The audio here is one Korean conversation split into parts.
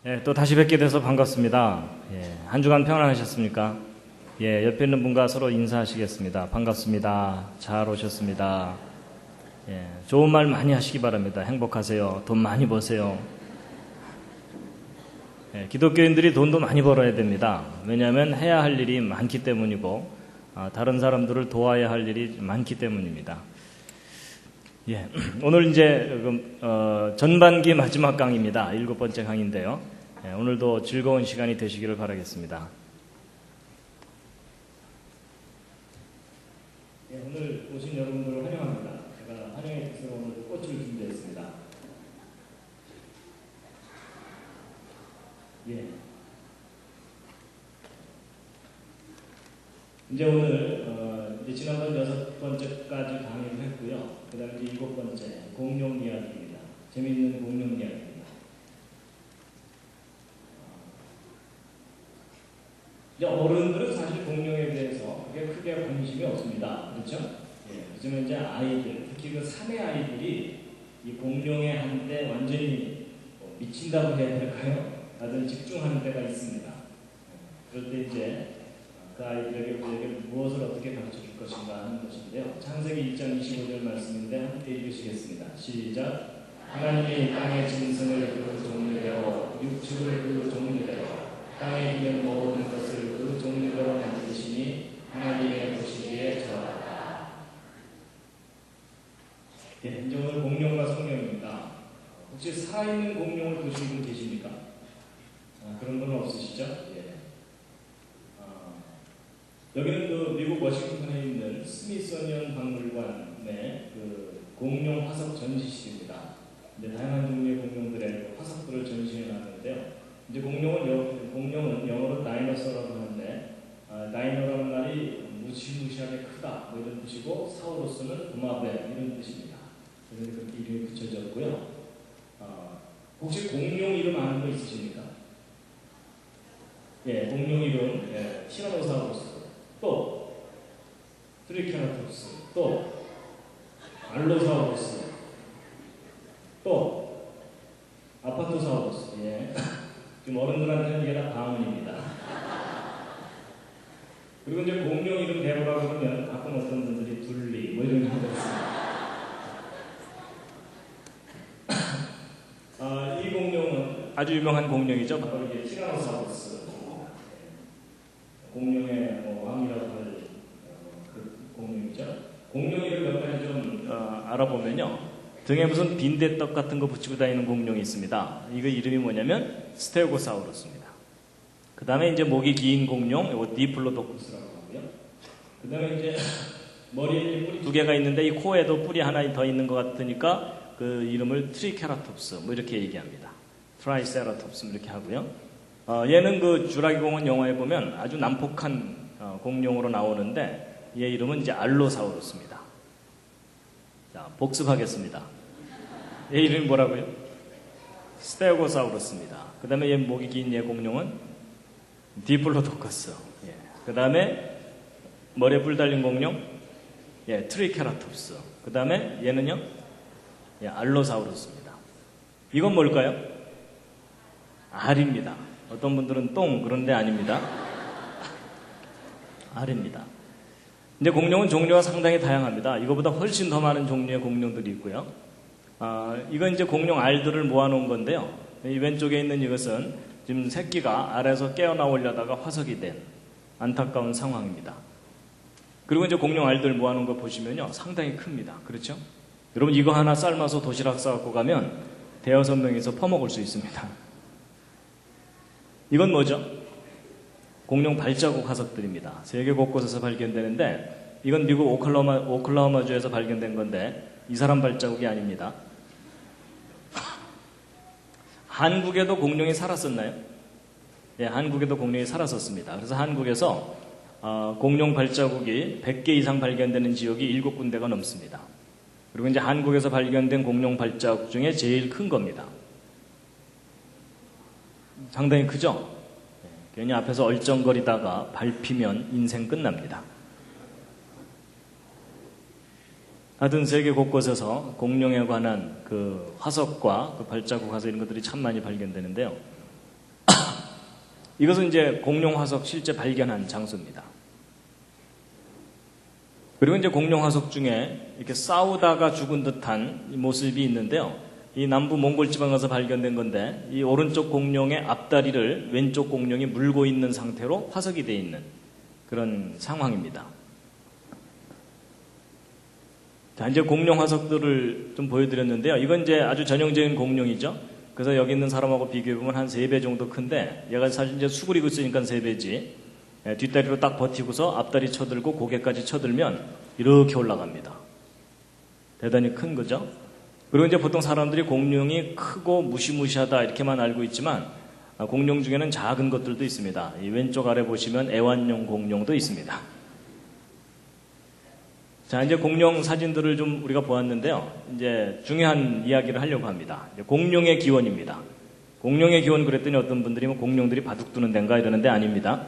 예, 또 다시 뵙게 돼서 반갑습니다. 예, 한 주간 평안하셨습니까? 예, 옆에 있는 분과 서로 인사하시겠습니다. 반갑습니다. 잘 오셨습니다. 예, 좋은 말 많이 하시기 바랍니다. 행복하세요. 돈 많이 버세요. 예, 기독교인들이 돈도 많이 벌어야 됩니다. 왜냐하면 해야 할 일이 많기 때문이고 다른 사람들을 도와야 할 일이 많기 때문입니다. 예, 오늘 이제 전반기 마지막 강의입니다. 7번째 강의인데요. 예, 오늘도 즐거운 시간이 되시기를 바라겠습니다. 예, 오늘 오신 여러분들을 환영합니다. 제가 환영의 뜻으로 오늘 꽃을 준비했습니다. 예. 이제 오늘 이제 지난번 6번째까지 강의를 했고요. 그 다음에 이제 7번째 공룡 이야기입니다. 재미있는 공룡 이야기입니다. 이제 어른들은 사실 공룡에 대해서 크게 관심이 없습니다. 그렇죠? 예. 요즘은 이제 아이들, 특히 그 사내 아이들이 이 공룡에 한때 완전히 미친다고 해야 될까요? 다들 집중하는 때가 있습니다. 그럴 때 이제 그 아이들에게 우리에게 무엇을 어떻게 가르쳐 줄 것인가 하는 것인데요. 창세기 1장 25절 말씀인데 함께 읽으시겠습니다. 시작. 하나님이 땅의 짐승을 그 종류대로 육축을 그 종류대로 땅에 있는 모든 것을 그 종류대로 만드시니 하나님의 보시기에 좋았다. 예, 이제 오늘 공룡과 성령입니다. 혹시 살아있는 공룡을 보신 분 계십니까? 그런 분 없으시죠? 예. 여기는 그 미국 워싱턴에 있는 스미소니언 박물관의 그 공룡 화석 전시실입니다. 이제 다양한 종류의 공룡들의 화석들을 전시해 놨는데요. 이제 공룡은 영어로 다이너소라고 하는데, 다이너라는 말이 무시무시하게 크다 뭐 이런 뜻이고, 사우루스는 도마뱀 이런 뜻입니다. 그래서 그렇게 이름이 붙여졌고요. 혹시 공룡 이름 아는 거 있으십니까? 예, 공룡 이름, 예, 티라노사우루스, 또 트리케라톱스, 또 알로사우루스, 또 아파토사우루스. 예. 지금 어른들한테는 이게 다 방언입니다. 그리고 이제 공룡 이름 대보라고 하면 가끔 어떤 분들이 둘리 뭐 이런 게 있습니다. 이 공룡은 아주 유명한 공룡이죠. 바로 이게 티라노사우루스. 공룡의 왕이라고 할 그 공룡이죠. 공룡 이름 몇 가지 좀 알아보면요. 등에 무슨 빈대떡 같은 거 붙이고 다니는 공룡이 있습니다. 이거 이름이 뭐냐면 스테고사우루스입니다. 그 다음에 이제 목이 긴 공룡, 이거 디플로도쿠스라고 하고요. 그 다음에 이제 머리에 뿌리 2개가 있는데 이 코에도 뿌리 하나 더 있는 것 같으니까 그 이름을 트리케라톱스 뭐 이렇게 얘기합니다. 트라이세라톱스 이렇게 하고요. 얘는 그 주라기 공원 영화에 보면 아주 난폭한 공룡으로 나오는데 얘 이름은 이제 알로사우루스입니다. 자, 복습하겠습니다. 얘 이름이 뭐라고요? 스테고사우루스입니다. 그 다음에 얘 목이 긴 얘 공룡은 디플로도커스. 예. 그 다음에 머리에 뿔 달린 공룡, 예, 트리케라톱스. 그 다음에 얘는요, 예, 알로사우루스입니다. 이건 뭘까요? 알입니다. 어떤 분들은 똥 그런데 아닙니다. 알입니다. 근데 공룡은 종류가 상당히 다양합니다. 이거보다 훨씬 더 많은 종류의 공룡들이 있고요. 이건 이제 공룡 알들을 모아놓은 건데요. 이 왼쪽에 있는 이것은 지금 새끼가 알에서 깨어나오려다가 화석이 된 안타까운 상황입니다. 그리고 이제 공룡 알들 모아놓은 거 보시면요. 상당히 큽니다. 그렇죠? 여러분 이거 하나 삶아서 도시락 싸갖고 가면 대여섯 명이서 퍼먹을 수 있습니다. 이건 뭐죠? 공룡 발자국 화석들입니다. 세계 곳곳에서 발견되는데 이건 미국 오클라호마주에서 발견된 건데 이 사람 발자국이 아닙니다. 한국에도 공룡이 살았었나요? 예, 한국에도 공룡이 살았었습니다. 그래서 한국에서 공룡 발자국이 100개 이상 발견되는 지역이 7군데가 넘습니다. 그리고 이제 한국에서 발견된 공룡 발자국 중에 제일 큰 겁니다. 상당히 크죠? 괜히 앞에서 얼쩡거리다가 밟히면 인생 끝납니다. 하여튼 세계 곳곳에서 공룡에 관한 그 화석과 그 발자국 화석 이런 것들이 참 많이 발견되는데요. 이것은 이제 공룡 화석 실제 발견한 장소입니다. 그리고 이제 공룡 화석 중에 이렇게 싸우다가 죽은 듯한 모습이 있는데요. 이 남부 몽골 지방에서 발견된 건데 이 오른쪽 공룡의 앞다리를 왼쪽 공룡이 물고 있는 상태로 화석이 되어 있는 그런 상황입니다. 자, 이제 공룡 화석들을 좀 보여드렸는데요. 이건 이제 아주 전형적인 공룡이죠. 그래서 여기 있는 사람하고 비교해보면 한 3배 정도 큰데 얘가 사실 이제 수그리고 있으니까 3배지. 뒷다리로 딱 버티고서 앞다리 쳐들고 고개까지 쳐들면 이렇게 올라갑니다. 대단히 큰 거죠. 그리고 이제 보통 사람들이 공룡이 크고 무시무시하다 이렇게만 알고 있지만 공룡 중에는 작은 것들도 있습니다. 이 왼쪽 아래 보시면 애완용 공룡도 있습니다. 자, 이제 공룡 사진들을 좀 우리가 보았는데요. 이제 중요한 이야기를 하려고 합니다. 공룡의 기원입니다. 공룡의 기원 그랬더니 어떤 분들이 뭐 공룡들이 바둑 두는 데인가 이러는데 아닙니다.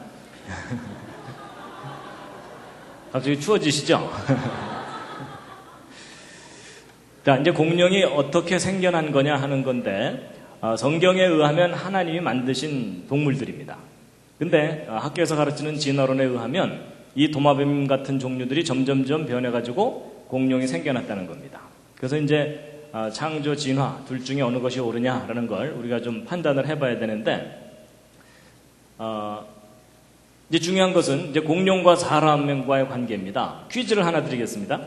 갑자기 추워지시죠? 자, 이제 공룡이 어떻게 생겨난 거냐 하는 건데, 성경에 의하면 하나님이 만드신 동물들입니다. 근데 학교에서 가르치는 진화론에 의하면 이 도마뱀 같은 종류들이 점점점 변해가지고 공룡이 생겨났다는 겁니다. 그래서 이제 창조, 진화 둘 중에 어느 것이 옳으냐라는 걸 우리가 좀 판단을 해봐야 되는데, 이제 중요한 것은 이제 공룡과 사람과의 관계입니다. 퀴즈를 하나 드리겠습니다.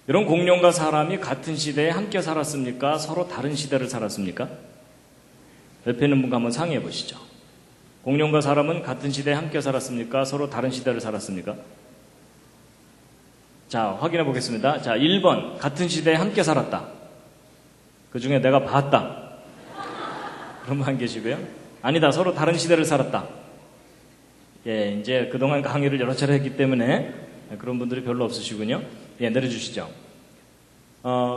여러분, 공룡과 사람이 같은 시대에 함께 살았습니까? 서로 다른 시대를 살았습니까? 옆에 있는 분과 한번 상의해 보시죠. 공룡과 사람은 같은 시대에 함께 살았습니까? 서로 다른 시대를 살았습니까? 자, 확인해 보겠습니다. 자, 1번 같은 시대에 함께 살았다. 그 중에 내가 봤다. 그런 분 안 계시고요. 아니다, 서로 다른 시대를 살았다. 예, 이제 그동안 강의를 여러 차례 했기 때문에 그런 분들이 별로 없으시군요. 예, 내려주시죠.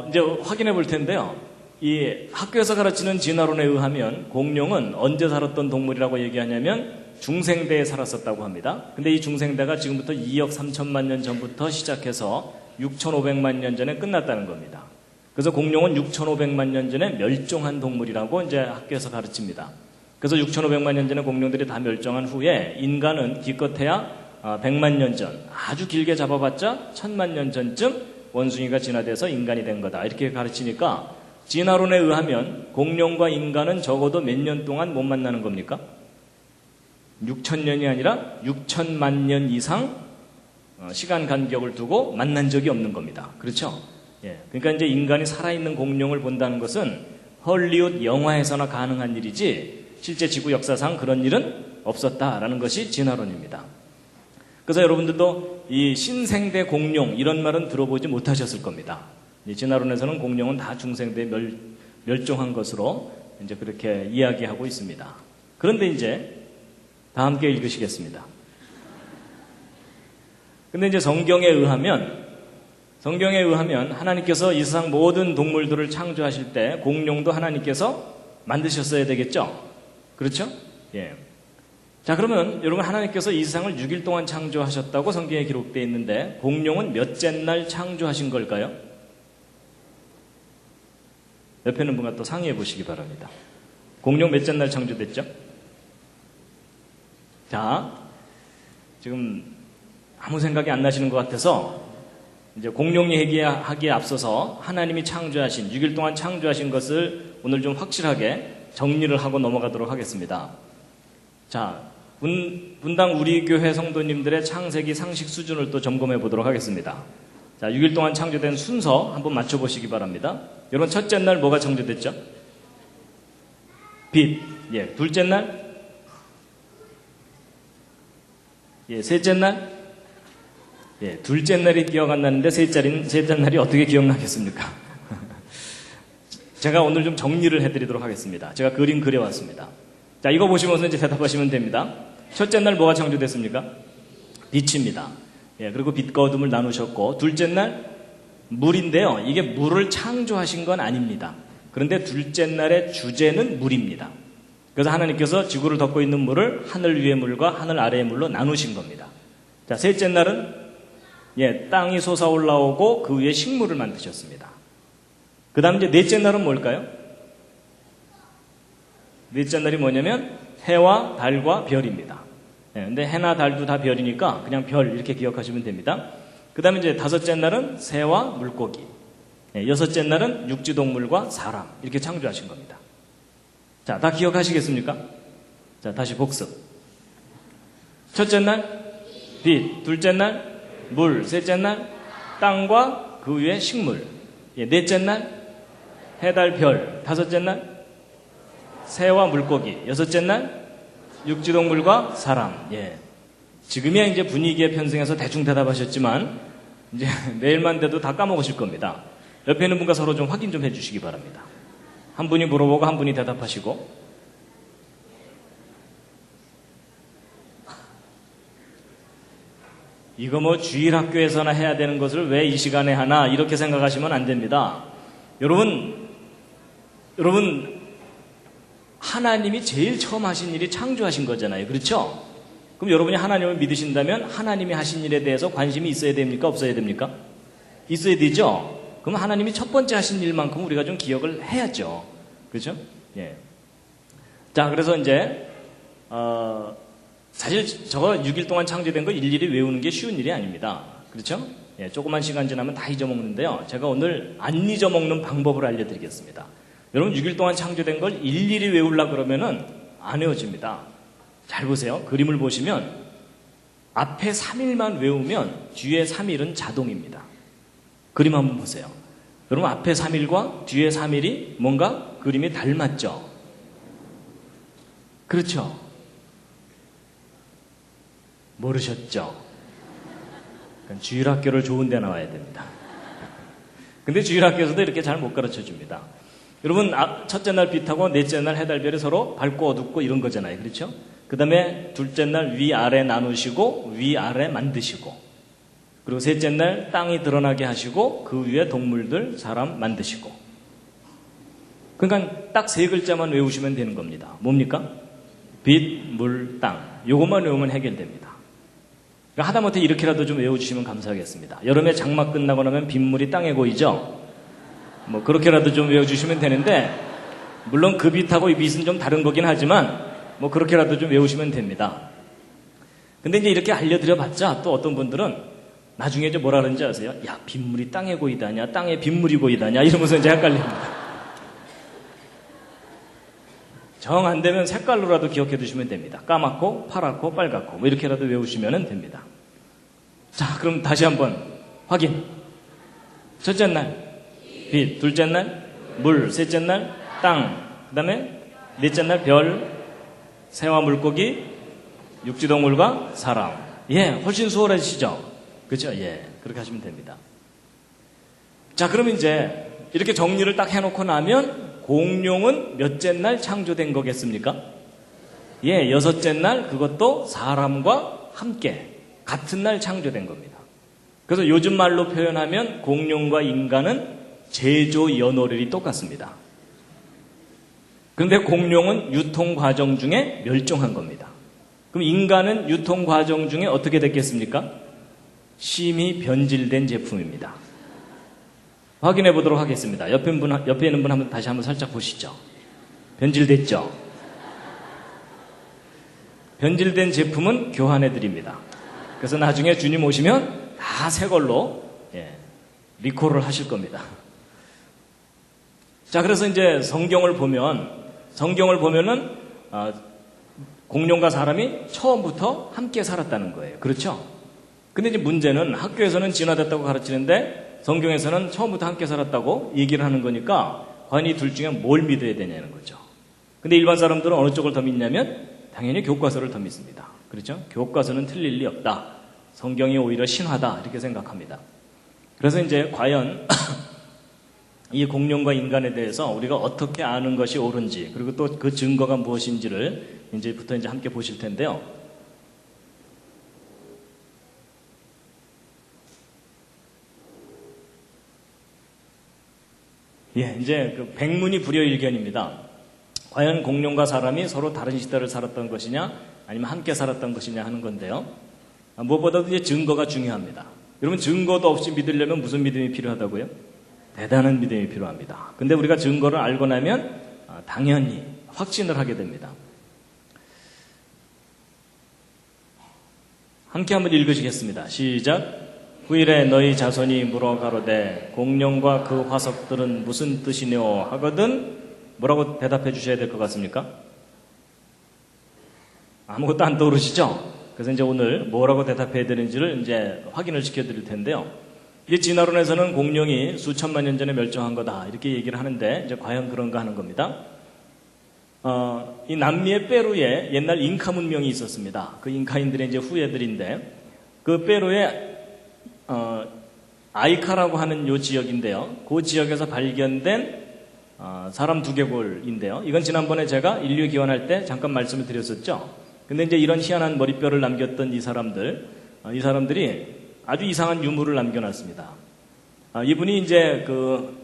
이제 확인해 볼 텐데요. 이 학교에서 가르치는 진화론에 의하면 공룡은 언제 살았던 동물이라고 얘기하냐면 중생대에 살았었다고 합니다. 근데 이 중생대가 지금부터 2억 3천만 년 전부터 시작해서 6,500만 년 전에 끝났다는 겁니다. 그래서 공룡은 6,500만 년 전에 멸종한 동물이라고 이제 학교에서 가르칩니다. 그래서 6,500만 년 전에 공룡들이 다 멸종한 후에 인간은 기껏해야 100만 년 전, 아주 길게 잡아봤자 1000만 년 전쯤 원숭이가 진화돼서 인간이 된 거다. 이렇게 가르치니까 진화론에 의하면 공룡과 인간은 적어도 몇 년 동안 못 만나는 겁니까? 6,000년이 아니라 6천만 년 이상 시간 간격을 두고 만난 적이 없는 겁니다. 그렇죠? 예. 그러니까 이제 인간이 살아있는 공룡을 본다는 것은 헐리우드 영화에서나 가능한 일이지 실제 지구 역사상 그런 일은 없었다라는 것이 진화론입니다. 그래서 여러분들도 이 신생대 공룡 이런 말은 들어보지 못하셨을 겁니다. 진화론에서는 공룡은 다 중생대에 멸종한 것으로 이제 그렇게 이야기하고 있습니다. 그런데 이제 다 함께 읽으시겠습니다. 근데 이제 성경에 의하면 하나님께서 이 세상 모든 동물들을 창조하실 때 공룡도 하나님께서 만드셨어야 되겠죠? 그렇죠? 예. 자, 그러면 여러분, 하나님께서 이 세상을 6일 동안 창조하셨다고 성경에 기록되어 있는데 공룡은 몇째 날 창조하신 걸까요? 옆에 있는 분과 또 상의해 보시기 바랍니다. 공룡 몇째 날 창조됐죠? 자, 지금 아무 생각이 안 나시는 것 같아서 이제 공룡 얘기하기에 앞서서 하나님이 창조하신 6일 동안 창조하신 것을 오늘 좀 확실하게 정리를 하고 넘어가도록 하겠습니다. 자, 분당 우리 교회 성도님들의 창세기 상식 수준을 또 점검해 보도록 하겠습니다. 자, 6일 동안 창조된 순서 한번 맞춰보시기 바랍니다. 여러분, 첫째 날 뭐가 창조됐죠? 빛. 예. 둘째 날? 예. 셋째 날? 예. 둘째 날이 기억 안 나는데 셋째 날이 어떻게 기억나겠습니까? 제가 오늘 좀 정리를 해드리도록 하겠습니다. 제가 그림 그려왔습니다. 자, 이거 보시면서 이제 대답하시면 됩니다. 첫째 날 뭐가 창조됐습니까? 빛입니다. 예, 그리고 빛과 어둠을 나누셨고, 둘째 날 물인데요. 이게 물을 창조하신 건 아닙니다. 그런데 둘째 날의 주제는 물입니다. 그래서 하나님께서 지구를 덮고 있는 물을 하늘 위의 물과 하늘 아래의 물로 나누신 겁니다. 자, 셋째 날은 예, 땅이 솟아 올라오고 그 위에 식물을 만드셨습니다. 그 다음 이제 넷째 날은 뭘까요? 넷째 날이 뭐냐면 해와 달과 별입니다. 예, 근데 해나 달도 다 별이니까 그냥 별 이렇게 기억하시면 됩니다. 그 다음에 이제 다섯째 날은 새와 물고기. 예, 여섯째 날은 육지동물과 사람. 이렇게 창조하신 겁니다. 자, 다 기억하시겠습니까? 자, 다시 복습. 첫째 날, 빛. 둘째 날, 물. 셋째 날, 땅과 그 위에 식물. 예, 넷째 날, 해, 달, 별. 다섯째 날, 새와 물고기. 여섯째 날, 육지동물과 사람. 예. 지금이야 이제 분위기에 편승해서 대충 대답하셨지만, 이제 내일만 돼도 다 까먹으실 겁니다. 옆에 있는 분과 서로 좀 확인 좀 해주시기 바랍니다. 한 분이 물어보고 한 분이 대답하시고. 이거 뭐 주일학교에서나 해야 되는 것을 왜 이 시간에 하나 이렇게 생각하시면 안 됩니다. 여러분 하나님이 제일 처음 하신 일이 창조하신 거잖아요. 그렇죠? 그럼 여러분이 하나님을 믿으신다면 하나님이 하신 일에 대해서 관심이 있어야 됩니까? 없어야 됩니까? 있어야 되죠? 그럼 하나님이 첫 번째 하신 일만큼 우리가 좀 기억을 해야죠. 그렇죠? 예. 자, 그래서 이제 사실 저거 6일 동안 창조된 거 일일이 외우는 게 쉬운 일이 아닙니다. 그렇죠? 예, 조그만 시간 지나면 다 잊어먹는데요. 제가 오늘 안 잊어먹는 방법을 알려드리겠습니다. 여러분 6일 동안 창조된 걸 일일이 외우려고 그러면은 안 외워집니다. 잘 보세요. 그림을 보시면 앞에 3일만 외우면 뒤에 3일은 자동입니다. 그림 한번 보세요. 여러분 앞에 3일과 뒤에 3일이 뭔가 그림이 닮았죠? 그렇죠? 모르셨죠? 그러니까 주일학교를 좋은 데 나와야 됩니다. 근데 주일학교에서도 이렇게 잘 못 가르쳐 줍니다. 여러분 첫째 날 빛하고 넷째 날 해달별이 서로 밝고 어둡고 이런 거잖아요. 그렇죠? 그 다음에 둘째 날 위아래 나누시고 위아래 만드시고, 그리고 셋째 날 땅이 드러나게 하시고 그 위에 동물들 사람 만드시고. 그러니까 딱 세 글자만 외우시면 되는 겁니다. 뭡니까? 빛, 물, 땅. 요것만 외우면 해결됩니다. 그러니까 하다못해 이렇게라도 좀 외워주시면 감사하겠습니다. 여름에 장마 끝나고 나면 빗물이 땅에 고이죠? 뭐 그렇게라도 좀 외워주시면 되는데, 물론 그 빛하고 이 빛은 좀 다른 거긴 하지만 뭐 그렇게라도 좀 외우시면 됩니다. 근데 이제 이렇게 알려드려봤자 또 어떤 분들은 나중에 이제 뭐라 그러는지 아세요? 야, 빗물이 땅에 고이다냐, 땅에 빗물이 고이다냐, 이러면서 이제 헷갈립니다. 정 안 되면 색깔로라도 기억해 두시면 됩니다. 까맣고 파랗고 빨갛고 뭐 이렇게라도 외우시면 됩니다. 자, 그럼 다시 한번 확인. 첫째 날 빛, 둘째 날 물, 셋째 날 땅, 그 다음에 넷째 날 별, 새와 물고기, 육지동물과 사람. 예, 훨씬 수월해지시죠? 그렇죠? 예, 그렇게 하시면 됩니다. 자, 그럼 이제 이렇게 정리를 딱 해놓고 나면 공룡은 몇째 날 창조된 거겠습니까? 예, 여섯째 날, 그것도 사람과 함께 같은 날 창조된 겁니다. 그래서 요즘 말로 표현하면 공룡과 인간은 제조 연월일이 똑같습니다. 그런데 공룡은 유통 과정 중에 멸종한 겁니다. 그럼 인간은 유통 과정 중에 어떻게 됐겠습니까? 심히 변질된 제품입니다. 확인해 보도록 하겠습니다. 옆에 있는 분 한번 다시 한번 살짝 보시죠. 변질됐죠? 변질된 제품은 교환해 드립니다. 그래서 나중에 주님 오시면 다 새 걸로 리콜을 하실 겁니다. 자, 그래서 이제 성경을 보면은 공룡과 사람이 처음부터 함께 살았다는 거예요. 그렇죠? 근데 이제 문제는 학교에서는 진화됐다고 가르치는데 성경에서는 처음부터 함께 살았다고 얘기를 하는 거니까 과연 이 둘 중에 뭘 믿어야 되냐는 거죠. 근데 일반 사람들은 어느 쪽을 더 믿냐면 당연히 교과서를 더 믿습니다. 그렇죠? 교과서는 틀릴 리 없다. 성경이 오히려 신화다. 이렇게 생각합니다. 그래서 이제 과연 이 공룡과 인간에 대해서 우리가 어떻게 아는 것이 옳은지, 그리고 또 그 증거가 무엇인지를 이제부터 함께 보실 텐데요. 예, 이제 그 백문이 불여일견입니다. 과연 공룡과 사람이 서로 다른 시대를 살았던 것이냐, 아니면 함께 살았던 것이냐 하는 건데요. 무엇보다도 이제 증거가 중요합니다. 여러분, 증거도 없이 믿으려면 무슨 믿음이 필요하다고요? 대단한 믿음이 필요합니다. 근데 우리가 증거를 알고 나면 당연히 확신을 하게 됩니다. 함께 한번 읽으시겠습니다. 시작. 후일에 너희 자손이 물어 가로되 공룡과 그 화석들은 무슨 뜻이뇨 하거든 뭐라고 대답해 주셔야 될 것 같습니까? 아무것도 안 떠오르시죠? 그래서 이제 오늘 뭐라고 대답해야 되는지를 이제 확인을 시켜드릴 텐데요. 이게 진화론에서는 공룡이 수천만 년 전에 멸종한 거다 이렇게 얘기를 하는데 이제 과연 그런가 하는 겁니다. 이 남미의 페루에 옛날 잉카 문명이 있었습니다. 그 잉카인들의 이제 후예들인데 그 페루에 아이카라고 하는 요 지역인데요. 그 지역에서 발견된 사람 두개골인데요. 이건 지난번에 제가 인류 기원할 때 잠깐 말씀을 드렸었죠. 근데 이제 이런 희한한 머리뼈를 남겼던 이 사람들이 아주 이상한 유물을 남겨놨습니다. 이분이 이제 그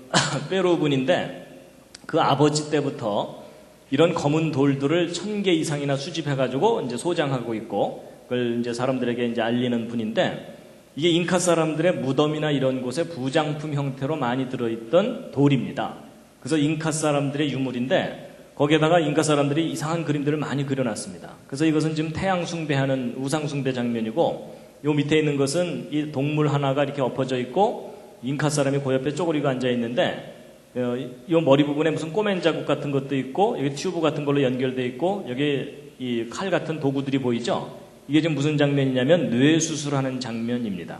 페루 분인데 그 아버지 때부터 이런 검은 돌들을 1000개 이상이나 수집해가지고 이제 소장하고 있고 그걸 이제 사람들에게 이제 알리는 분인데 이게 잉카 사람들의 무덤이나 이런 곳에 부장품 형태로 많이 들어있던 돌입니다. 그래서 잉카 사람들의 유물인데 거기에다가 잉카 사람들이 이상한 그림들을 많이 그려놨습니다. 그래서 이것은 지금 태양 숭배하는 우상 숭배 장면이고 요 밑에 있는 것은 이 동물 하나가 이렇게 엎어져 있고 잉카 사람이 그 옆에 쪼그리고 앉아 있는데 이 머리 부분에 무슨 꼬맨 자국 같은 것도 있고 여기 튜브 같은 걸로 연결되어 있고 여기 이 칼 같은 도구들이 보이죠? 이게 지금 무슨 장면이냐면 뇌수술하는 장면입니다.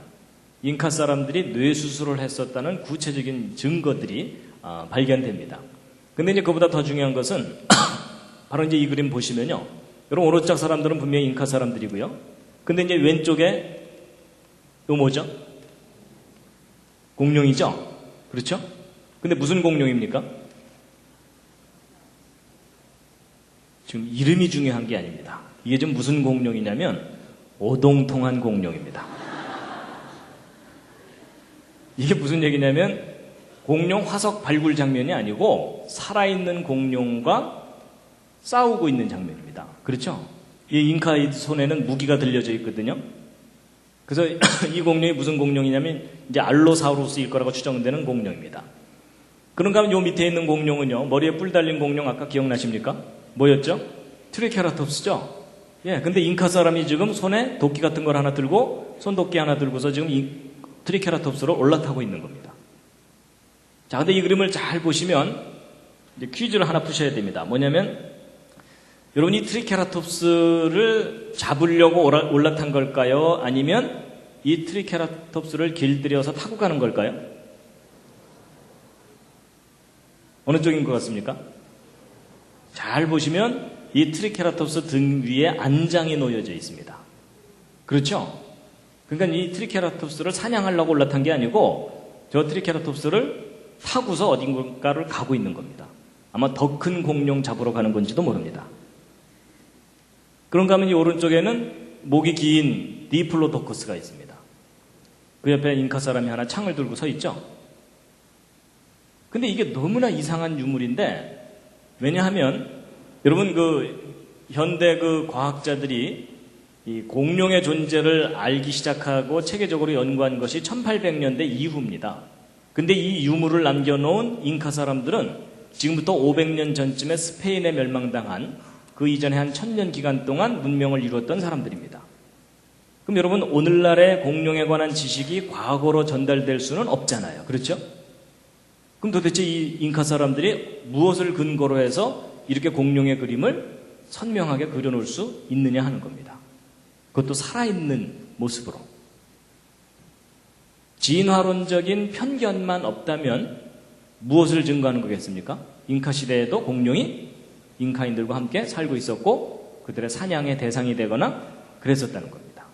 잉카 사람들이 뇌수술을 했었다는 구체적인 증거들이 발견됩니다. 근데 이제 그보다 더 중요한 것은 바로 이제 이 그림 보시면요. 여러분 오른쪽 사람들은 분명히 잉카 사람들이고요. 근데 이제 왼쪽에 요 뭐죠? 공룡이죠? 그렇죠? 근데 무슨 공룡입니까? 지금 이름이 중요한 게 아닙니다. 이게 지금 무슨 공룡이냐면 오동통한 공룡입니다. 이게 무슨 얘기냐면 공룡 화석 발굴 장면이 아니고 살아있는 공룡과 싸우고 있는 장면입니다. 그렇죠? 이 잉카의 손에는 무기가 들려져 있거든요. 그래서 이 공룡이 무슨 공룡이냐면 이제 알로사우루스일 거라고 추정되는 공룡입니다. 그런가 하면 요 밑에 있는 공룡은요. 머리에 뿔 달린 공룡 아까 기억나십니까? 뭐였죠? 트리케라톱스죠? 예, 근데 잉카 사람이 지금 손에 도끼 같은 걸 하나 들고 손도끼 하나 들고서 지금 이 트리케라톱스로 올라타고 있는 겁니다. 자, 근데 이 그림을 잘 보시면 이제 퀴즈를 하나 푸셔야 됩니다. 뭐냐면 여러분 이 트리케라톱스를 잡으려고 올라탄 걸까요? 아니면 이 트리케라톱스를 길들여서 타고 가는 걸까요? 어느 쪽인 것 같습니까? 잘 보시면 이 트리케라톱스 등 위에 안장이 놓여져 있습니다. 그렇죠? 그러니까 이 트리케라톱스를 사냥하려고 올라탄 게 아니고 저 트리케라톱스를 타고서 어딘가를 가고 있는 겁니다. 아마 더 큰 공룡 잡으러 가는 건지도 모릅니다. 그런가 하면 이 오른쪽에는 목이 긴 디플로도커스가 있습니다. 그 옆에 잉카 사람이 하나 창을 들고 서 있죠? 근데 이게 너무나 이상한 유물인데 왜냐하면 여러분 현대 과학자들이 이 공룡의 존재를 알기 시작하고 체계적으로 연구한 것이 1800년대 이후입니다. 근데 이 유물을 남겨놓은 잉카 사람들은 지금부터 500년 전쯤에 스페인에 멸망당한 그 이전에 한 1000년 기간 동안 문명을 이루었던 사람들입니다. 그럼 여러분 오늘날의 공룡에 관한 지식이 과거로 전달될 수는 없잖아요. 그렇죠? 그럼 도대체 이 잉카 사람들이 무엇을 근거로 해서 이렇게 공룡의 그림을 선명하게 그려놓을 수 있느냐 하는 겁니다. 그것도 살아있는 모습으로. 진화론적인 편견만 없다면 무엇을 증거하는 거겠습니까? 잉카 시대에도 공룡이 잉카인들과 함께 살고 있었고 그들의 사냥의 대상이 되거나 그랬었다는 겁니다.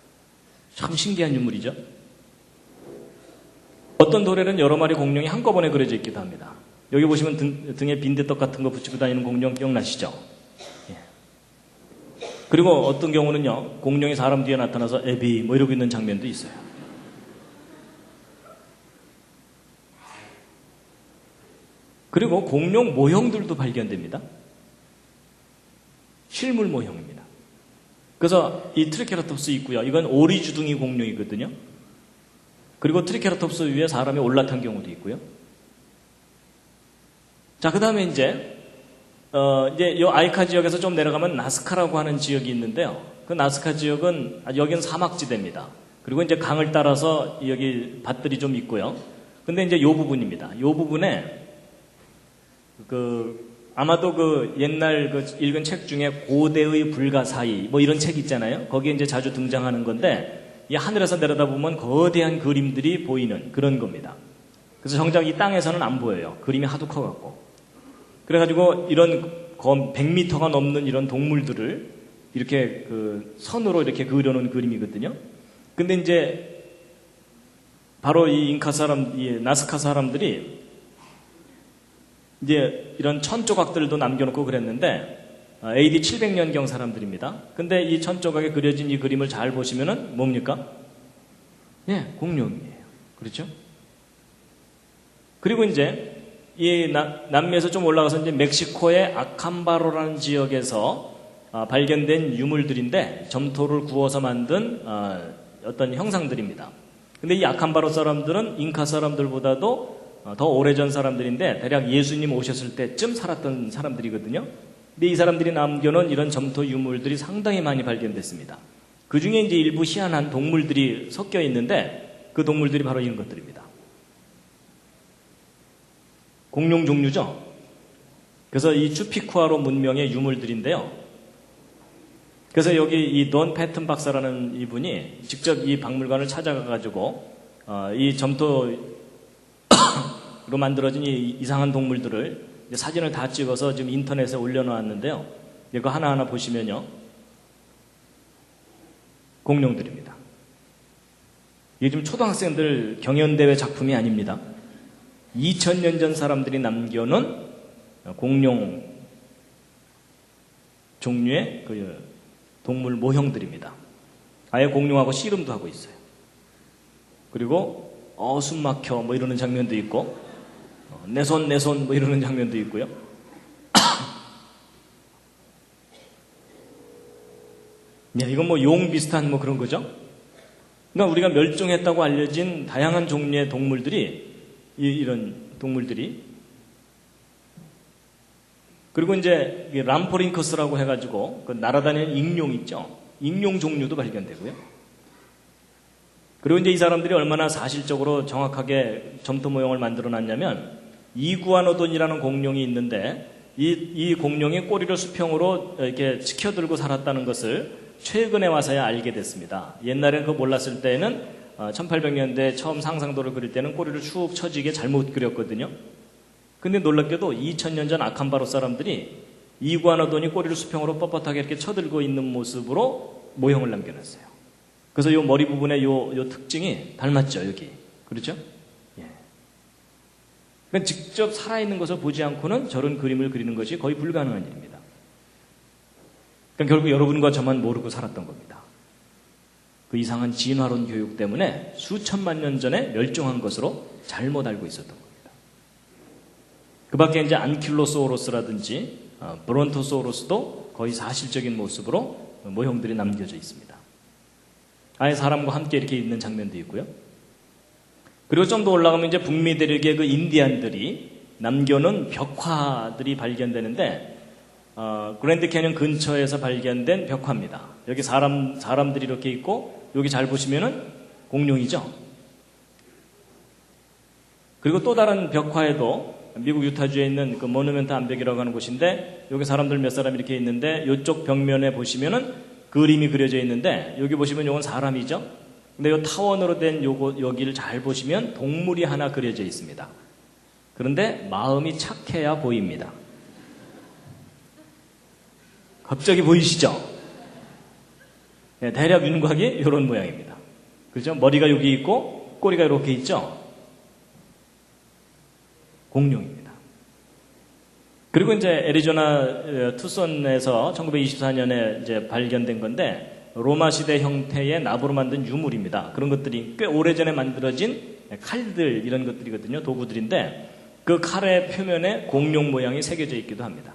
참 신기한 유물이죠. 어떤 돌에는 여러 마리 공룡이 한꺼번에 그려져 있기도 합니다. 여기 보시면 등에 빈대떡 같은 거 붙이고 다니는 공룡 기억나시죠? 예. 그리고 어떤 경우는요, 공룡이 사람 뒤에 나타나서 애비 뭐 이러고 있는 장면도 있어요. 그리고 공룡 모형들도 발견됩니다. 실물 모형입니다. 그래서 이 트리케라톱스 있고요. 이건 오리주둥이 공룡이거든요. 그리고 트리케라톱스 위에 사람이 올라탄 경우도 있고요. 자, 그 다음에 이제 이제 요 아이카 지역에서 좀 내려가면 나스카라고 하는 지역이 있는데요. 그 나스카 지역은 여기는 사막지대입니다. 그리고 이제 강을 따라서 여기 밭들이 좀 있고요. 근데 이제 요 부분입니다. 요 부분에 아마도 옛날 읽은 책 중에 고대의 불가사의 뭐 이런 책 있잖아요. 거기에 이제 자주 등장하는 건데 이 하늘에서 내려다보면 거대한 그림들이 보이는 그런 겁니다. 그래서 정작 이 땅에서는 안 보여요. 그림이 하도 커갖고. 그래가지고 이런 100m가 넘는 이런 동물들을 이렇게 선으로 이렇게 그려놓은 그림이거든요. 근데 이제 바로 이 이 나스카 사람들이 이제 이런 천 조각들도 남겨놓고 그랬는데 AD 700년경 사람들입니다. 근데 이 천 조각에 그려진 이 그림을 잘 보시면은 뭡니까? 예, 공룡이에요. 그렇죠? 그리고 이제 이 남미에서 좀 올라가서 이제 멕시코의 아캄바로라는 지역에서 발견된 유물들인데 점토를 구워서 만든 어떤 형상들입니다. 근데 이 아캄바로 사람들은 잉카 사람들보다도 더 오래전 사람들인데 대략 예수님 오셨을 때쯤 살았던 사람들이거든요. 근데 이 사람들이 남겨놓은 이런 점토 유물들이 상당히 많이 발견됐습니다. 그 중에 이제 일부 희한한 동물들이 섞여 있는데 그 동물들이 바로 이런 것들입니다. 공룡 종류죠. 그래서 이 추피쿠아로 문명의 유물들인데요. 그래서 여기 이 돈 패튼 박사라는 이분이 직접 이 박물관을 찾아가가지고 이 점토로 만들어진 이 이상한 동물들을 사진을 다 찍어서 지금 인터넷에 올려놓았는데요. 이거 하나하나 보시면요. 공룡들입니다. 이게 지금 초등학생들 경연대회 작품이 아닙니다. 2000년 전 사람들이 남겨놓은 공룡 종류의 동물 모형들입니다. 아예 공룡하고 씨름도 하고 있어요. 그리고 숨 막혀 뭐 이러는 장면도 있고 내 손 뭐 이러는 장면도 있고요. 네, 이건 뭐 용 비슷한 뭐 그런 거죠. 그러니까 우리가 멸종했다고 알려진 다양한 종류의 동물들이 이런 동물들이 그리고 이제 람포링커스라고 해가지고 날아다니는 익룡 있죠. 익룡 종류도 발견되고요. 그리고 이제 이 사람들이 얼마나 사실적으로 정확하게 점토 모형을 만들어 놨냐면 이구아노돈이라는 공룡이 있는데 이 공룡이 꼬리를 수평으로 이렇게 치켜들고 살았다는 것을 최근에 와서야 알게 됐습니다. 옛날엔 그거 몰랐을 때는 1800년대 처음 상상도를 그릴 때는 꼬리를 축 처지게 잘못 그렸거든요. 근데 놀랍게도 2000년 전 아캄바로 사람들이 이구아노돈이 꼬리를 수평으로 뻣뻣하게 이렇게 쳐들고 있는 모습으로 모형을 남겨놨어요. 그래서 요 머리 부분에 요 특징이 닮았죠, 여기. 그렇죠? 예. 그러니까 직접 살아있는 것을 보지 않고는 저런 그림을 그리는 것이 거의 불가능한 일입니다. 그러니까 결국 여러분과 저만 모르고 살았던 겁니다. 그 이상한 진화론 교육 때문에 수천만 년 전에 멸종한 것으로 잘못 알고 있었던 겁니다. 그 밖에 이제 안킬로소우로스라든지 브론토소우로스도 거의 사실적인 모습으로 모형들이 남겨져 있습니다. 아예 사람과 함께 이렇게 있는 장면도 있고요. 그리고 좀 더 올라가면 이제 북미 대륙의 그 인디안들이 남겨놓은 벽화들이 발견되는데 그랜드 캐년 근처에서 발견된 벽화입니다. 여기 사람들이 이렇게 있고 여기 잘 보시면은 공룡이죠. 그리고 또 다른 벽화에도 미국 유타주에 있는 그 모누멘트 암벽이라고 하는 곳인데 여기 사람들 몇 사람 이렇게 있는데 이쪽 벽면에 보시면은 그림이 그려져 있는데 여기 보시면 이건 사람이죠. 근데 이 타원으로 된 여기를 잘 보시면 동물이 하나 그려져 있습니다. 그런데 마음이 착해야 보입니다. 갑자기 보이시죠? 네, 대략 윤곽이 이런 모양입니다. 그렇죠? 머리가 여기 있고 꼬리가 이렇게 있죠? 공룡입니다. 그리고 이제 애리조나 투손에서 1924년에 이제 발견된 건데 로마 시대 형태의 나무로 만든 유물입니다. 그런 것들이 꽤 오래전에 만들어진 칼들 이런 것들이거든요. 도구들인데 그 칼의 표면에 공룡 모양이 새겨져 있기도 합니다.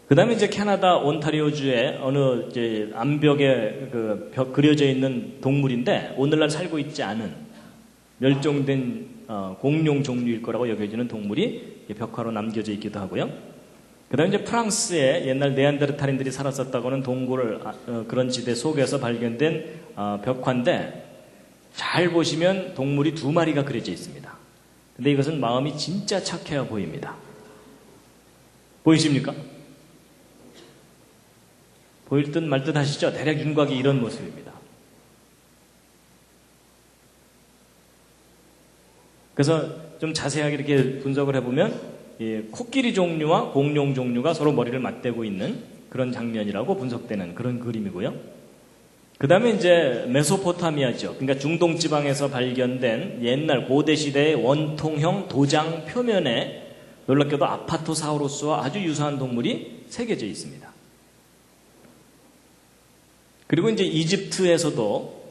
그 다음에 이제 캐나다 온타리오주의 어느 이제 암벽에 그려져 있는 동물인데 오늘날 살고 있지 않은 멸종된 공룡 종류일 거라고 여겨지는 동물이 벽화로 남겨져 있기도 하고요. 그 다음에 이제 프랑스에 옛날 네안데르탈인들이 살았었다고 하는 동굴, 그런 지대 속에서 발견된 벽화인데, 잘 보시면 동물이 2마리가 그려져 있습니다. 근데 이것은 마음이 진짜 착해 보입니다. 보이십니까? 보일 듯 말 듯 하시죠? 대략 윤곽이 이런 모습입니다. 그래서 좀 자세하게 이렇게 분석을 해보면 코끼리 종류와 공룡 종류가 서로 머리를 맞대고 있는 그런 장면이라고 분석되는 그런 그림이고요. 그 다음에 이제 메소포타미아죠. 그러니까 중동 지방에서 발견된 옛날 고대 시대의 원통형 도장 표면에 놀랍게도 아파토사우루스와 아주 유사한 동물이 새겨져 있습니다. 그리고 이제 이집트에서도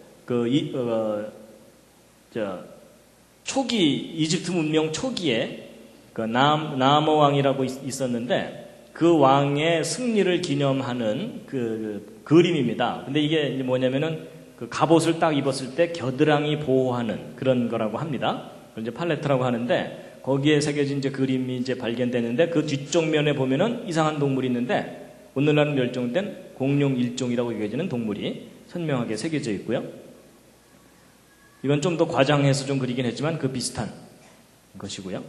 초기 이집트 문명 초기에 그 나아모 왕이라고 있었는데 그 왕의 승리를 기념하는 그 그림입니다. 근데 이게 뭐냐면은 그 갑옷을 딱 입었을 때 겨드랑이 보호하는 그런 거라고 합니다. 그걸 이제 팔레트라고 하는데 거기에 새겨진 이제 그림이 이제 발견되는데 그 뒤쪽 면에 보면은 이상한 동물이 있는데 오늘날은 멸종된 공룡 일종이라고 여겨지는 동물이 선명하게 새겨져 있고요. 이건 좀 더 과장해서 좀 그리긴 했지만 그 비슷한 것이고요.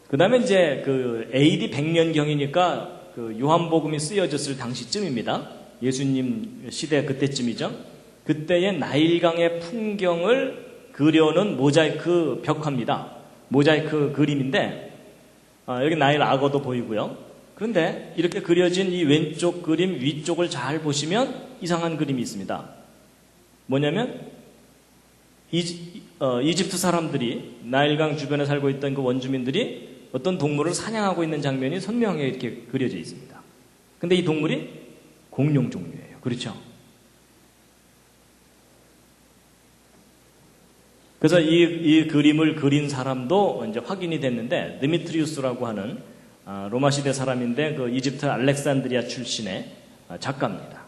그 다음에 이제 그 AD 100년경이니까 그 요한복음이 쓰여졌을 당시쯤입니다. 예수님 시대 그때쯤이죠. 그때의 나일강의 풍경을 그려놓은 모자이크 벽화입니다. 모자이크 그림인데 여기 나일 악어도 보이고요. 그런데 이렇게 그려진 이 왼쪽 그림 위쪽을 잘 보시면 이상한 그림이 있습니다. 뭐냐면 이집트 사람들이 나일강 주변에 살고 있던 그 원주민들이 어떤 동물을 사냥하고 있는 장면이 선명하게 이렇게 그려져 있습니다. 근데 이 동물이 공룡 종류예요. 그렇죠? 그래서 이 그림을 그린 사람도 이제 확인이 됐는데 드미트리우스라고 하는 로마 시대 사람인데 그 이집트 알렉산드리아 출신의 작가입니다.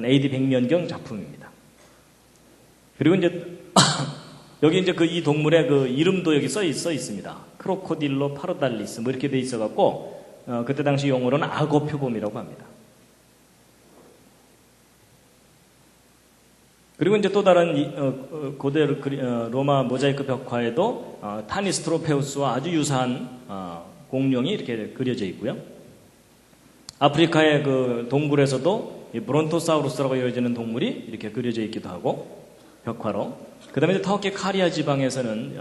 AD 100년경 작품입니다. 그리고 이제 여기 이제 이 동물의 그 이름도 여기 써 있습니다. 크로코딜로 파르달리스 뭐 이렇게 돼 있어갖고 그때 당시 용어로는 악어 표범이라고 합니다. 그리고 이제 또 다른 고대 로마 모자이크 벽화에도 타니스트로페우스와 아주 유사한 공룡이 이렇게 그려져 있고요. 아프리카의 그 동굴에서도 브론토사우루스라고 여겨지는 동물이 이렇게 그려져 있기도 하고 벽화로. 그 다음에 터키 카리아 지방에서는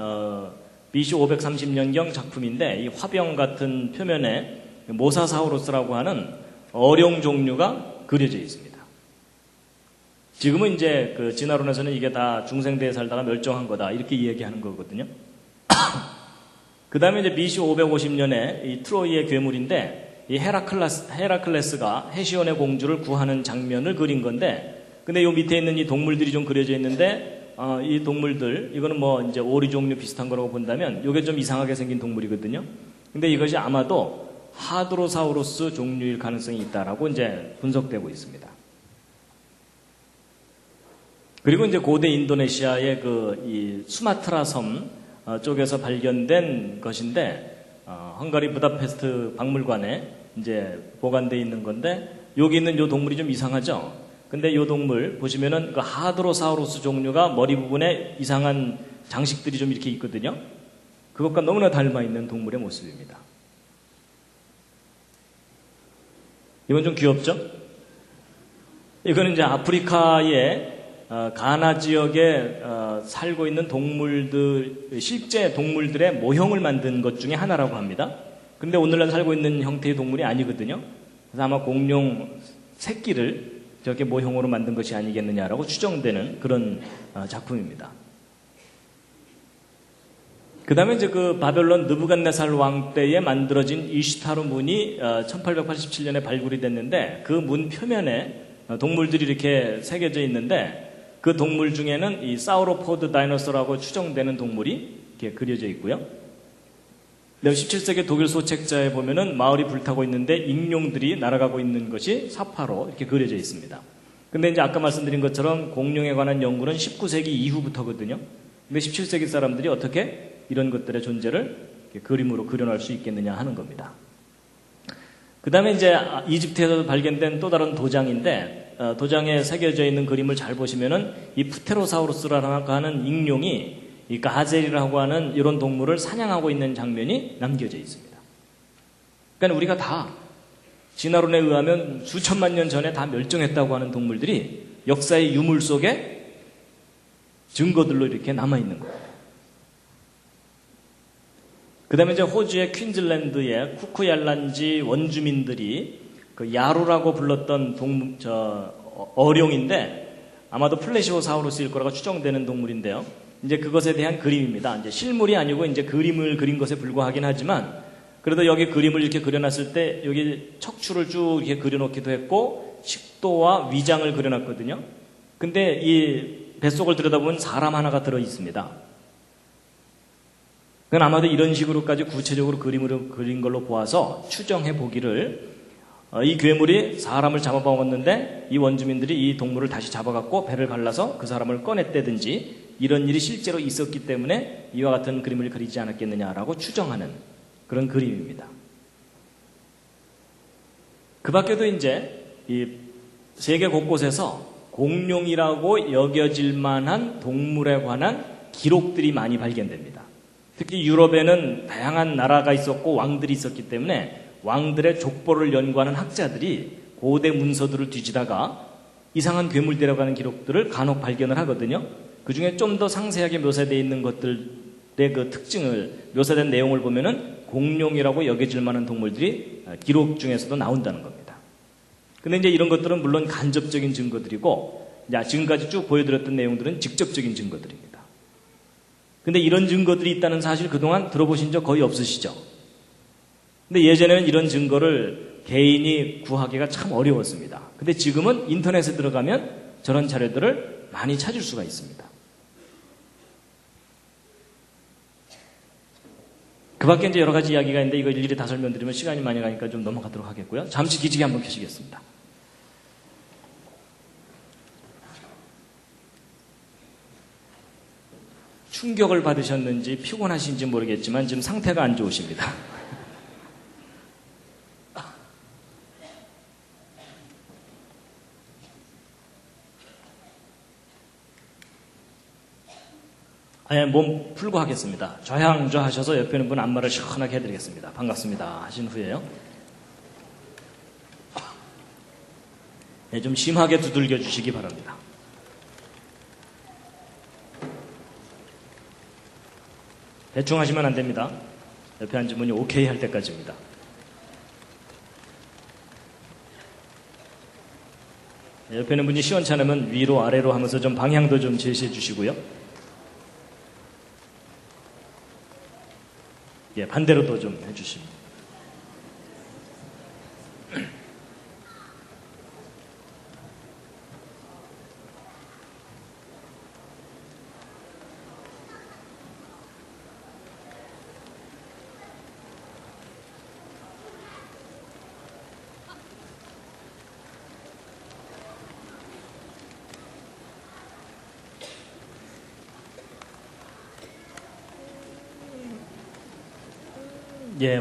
BC 530년경 작품인데 이 화병 같은 표면에 모사사우루스라고 하는 어룡 종류가 그려져 있습니다. 지금은 이제 그 진화론에서는 이게 다 중생대에 살다가 멸종한 거다 이렇게 이야기하는 거거든요. 그 다음에 이제 BC 550년에 이 트로이의 괴물인데 이 헤라클레스가 헤시온의 공주를 구하는 장면을 그린 건데 근데 요 밑에 있는 이 동물들이 좀 그려져 있는데 이 동물들 이거는 뭐 이제 오리 종류 비슷한 거라고 본다면 이게 좀 이상하게 생긴 동물이거든요. 근데 이것이 아마도 하드로사우루스 종류일 가능성이 있다라고 이제 분석되고 있습니다. 그리고 이제 고대 인도네시아의 이 수마트라 섬 쪽에서 발견된 것인데 헝가리 부다페스트 박물관에 이제 보관되어 있는 건데 여기 있는 요 동물이 좀 이상하죠. 근데 요 동물 보시면은 그 하드로사우루스 종류가 머리 부분에 이상한 장식들이 좀 이렇게 있거든요. 그것과 너무나 닮아 있는 동물의 모습입니다. 이건 좀 귀엽죠? 이거는 이제 아프리카의 가나 지역에 살고 있는 동물들, 실제 동물들의 모형을 만든 것 중에 하나라고 합니다. 그런데 오늘날 살고 있는 형태의 동물이 아니거든요. 그래서 아마 공룡 새끼를 저렇게 모형으로 만든 것이 아니겠느냐라고 추정되는 그런 작품입니다. 그 다음에 이제 그 바벨론 느부갓네살 왕 때에 만들어진 이슈타르 문이 1887년에 발굴이 됐는데 그 문 표면에 동물들이 이렇게 새겨져 있는데 그 동물 중에는 이 사우로포드 다이너소라고 추정되는 동물이 이렇게 그려져 있고요. 17세기 독일 소책자에 보면은 마을이 불타고 있는데 익룡들이 날아가고 있는 것이 사파로 이렇게 그려져 있습니다. 근데 이제 아까 말씀드린 것처럼 공룡에 관한 연구는 19세기 이후부터거든요. 근데 17세기 사람들이 어떻게 이런 것들의 존재를 그림으로 그려낼 수 있겠느냐 하는 겁니다. 그 다음에 이제 이집트에서 발견된 또 다른 도장인데, 도장에 새겨져 있는 그림을 잘 보시면은 이 프테로사우루스라고 하는 익룡이 이 가젤이라고 하는 이런 동물을 사냥하고 있는 장면이 남겨져 있습니다. 그러니까 우리가 다 진화론에 의하면 수천만 년 전에 다 멸종했다고 하는 동물들이 역사의 유물 속에 증거들로 이렇게 남아있는 거예요. 그 다음에 이제 호주의 퀸즐랜드의 쿠쿠얄란지 원주민들이 그 야루라고 불렀던 어룡인데 아마도 플래시오사우루스일 거라고 추정되는 동물인데요. 이제 그것에 대한 그림입니다. 이제 실물이 아니고 이제 그림을 그린 것에 불과하긴 하지만 그래도 여기 그림을 이렇게 그려놨을 때 여기 척추를 쭉 이렇게 그려놓기도 했고 식도와 위장을 그려놨거든요. 근데 이 뱃속을 들여다보면 사람 하나가 들어있습니다. 그건 아마도 이런 식으로까지 구체적으로 그림으로 그린 걸로 보아서 추정해 보기를 이 괴물이 사람을 잡아먹었는데 이 원주민들이 이 동물을 다시 잡아갖고 배를 갈라서 그 사람을 꺼냈다든지 이런 일이 실제로 있었기 때문에 이와 같은 그림을 그리지 않았겠느냐라고 추정하는 그런 그림입니다. 그 밖에도 이제 이 세계 곳곳에서 공룡이라고 여겨질 만한 동물에 관한 기록들이 많이 발견됩니다. 특히 유럽에는 다양한 나라가 있었고 왕들이 있었기 때문에 왕들의 족보를 연구하는 학자들이 고대 문서들을 뒤지다가 이상한 괴물들에 관한 기록들을 간혹 발견을 하거든요. 그 중에 좀 더 상세하게 묘사되어 있는 것들의 그 특징을, 묘사된 내용을 보면은 공룡이라고 여겨질 만한 동물들이 기록 중에서도 나온다는 겁니다. 근데 이제 이런 것들은 물론 간접적인 증거들이고, 지금까지 쭉 보여드렸던 내용들은 직접적인 증거들입니다. 근데 이런 증거들이 있다는 사실 그동안 들어보신 적 거의 없으시죠? 근데 예전에는 이런 증거를 개인이 구하기가 참 어려웠습니다. 근데 지금은 인터넷에 들어가면 저런 자료들을 많이 찾을 수가 있습니다. 그 밖에 이제 여러 가지 이야기가 있는데 이거 일일이 다 설명드리면 시간이 많이 가니까 좀 넘어가도록 하겠고요. 잠시 기지개 한번 켜시겠습니다. 충격을 받으셨는지 피곤하신지 모르겠지만 지금 상태가 안 좋으십니다. 몸 풀고 하겠습니다. 좌양좌 하셔서 옆에 있는 분 안마를 시원하게 해드리겠습니다. 반갑습니다 하신 후에요. 좀 심하게 두들겨 주시기 바랍니다. 대충 하시면 안 됩니다. 옆에 앉은 분이 오케이 할 때까지입니다. 옆에 있는 분이 시원찮으면 위로 아래로 하면서 좀 방향도 좀 제시해 주시고요. 반대로도 좀 해주십니다.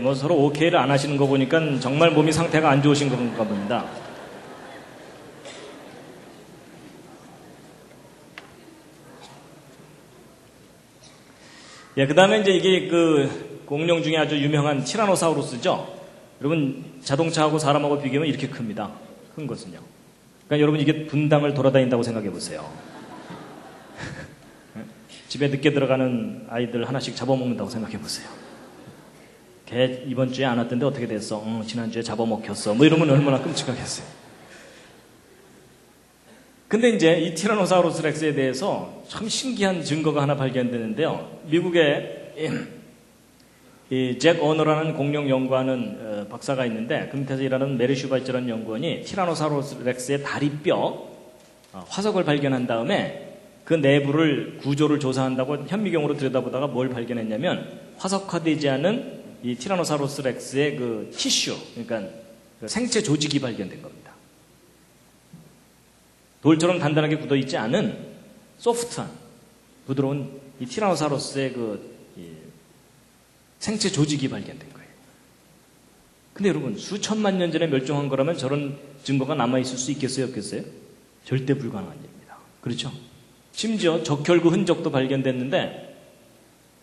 뭐 서로 오케이를 안 하시는 거 보니까 정말 몸이 상태가 안 좋으신 건가 봅니다. 그 다음에 이제 이게 그 공룡 중에 아주 유명한 티라노사우루스죠. 여러분 자동차하고 사람하고 비교하면 이렇게 큽니다. 큰 것은요. 그러니까 여러분 이게 분당을 돌아다닌다고 생각해 보세요. 집에 늦게 들어가는 아이들 하나씩 잡아먹는다고 생각해 보세요. 걔 이번 주에 안 왔던데 어떻게 됐어? 지난주에 잡아먹혔어. 뭐 이러면 얼마나 끔찍하겠어요. 근데 이제 이 티라노사우루스 렉스에 대해서 참 신기한 증거가 하나 발견되는데요. 미국의 이 잭 어너라는 공룡 연구하는 박사가 있는데 그 밑에서 일하는 메리 슈바이처라는 연구원이 티라노사우루스 렉스의 다리뼈 화석을 발견한 다음에 그 내부를 구조를 조사한다고 현미경으로 들여다보다가 뭘 발견했냐면 화석화되지 않은 이 티라노사우루스 렉스의 그 티슈, 그러니까 그 생체 조직이 발견된 겁니다. 돌처럼 단단하게 굳어있지 않은 소프트한, 부드러운 이 티라노사우루스의 그 생체 조직이 발견된 거예요. 근데 여러분, 수천만 년 전에 멸종한 거라면 저런 증거가 남아있을 수 있겠어요, 없겠어요? 절대 불가능한 일입니다. 그렇죠? 심지어 적혈구 흔적도 발견됐는데,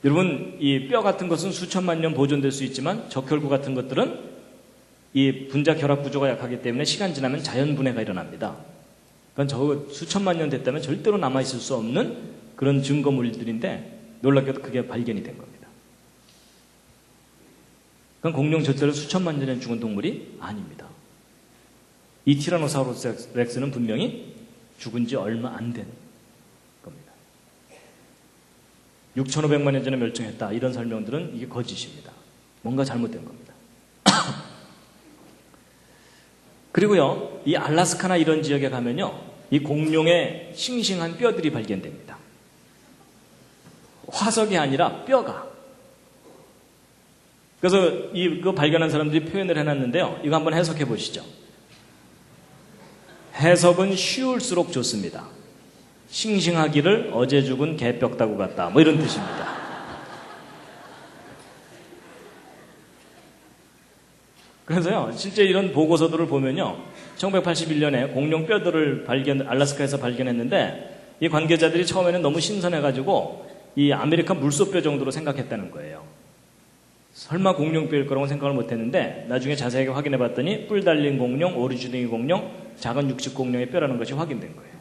여러분, 이 뼈 같은 것은 수천만 년 보존될 수 있지만 적혈구 같은 것들은 이 분자 결합 구조가 약하기 때문에 시간 지나면 자연 분해가 일어납니다. 그건 저 수천만 년 됐다면 절대로 남아있을 수 없는 그런 증거물들인데 놀랍게도 그게 발견이 된 겁니다. 그건 공룡 절대로 수천만 년에 죽은 동물이 아닙니다. 이 티라노사우루스 렉스는 분명히 죽은 지 얼마 안 된 겁니다. 6,500만 년 전에 멸종했다. 이런 설명들은 이게 거짓입니다. 뭔가 잘못된 겁니다. 그리고요, 이 알라스카나 이런 지역에 가면요, 이 공룡의 싱싱한 뼈들이 발견됩니다. 화석이 아니라 뼈가. 그래서 이거 발견한 사람들이 표현을 해놨는데요. 이거 한번 해석해 보시죠. 해석은 쉬울수록 좋습니다. 싱싱하기를 어제 죽은 개뼈다구 같다. 뭐 이런 뜻입니다. 그래서요, 실제 이런 보고서들을 보면요, 1981년에 공룡 뼈들을 알래스카에서 발견했는데, 이 관계자들이 처음에는 너무 신선해가지고, 이 아메리카 물소뼈 정도로 생각했다는 거예요. 설마 공룡뼈일 거라고 생각을 못했는데, 나중에 자세하게 확인해 봤더니, 뿔 달린 공룡, 오리주둥이 공룡, 작은 육식 공룡의 뼈라는 것이 확인된 거예요.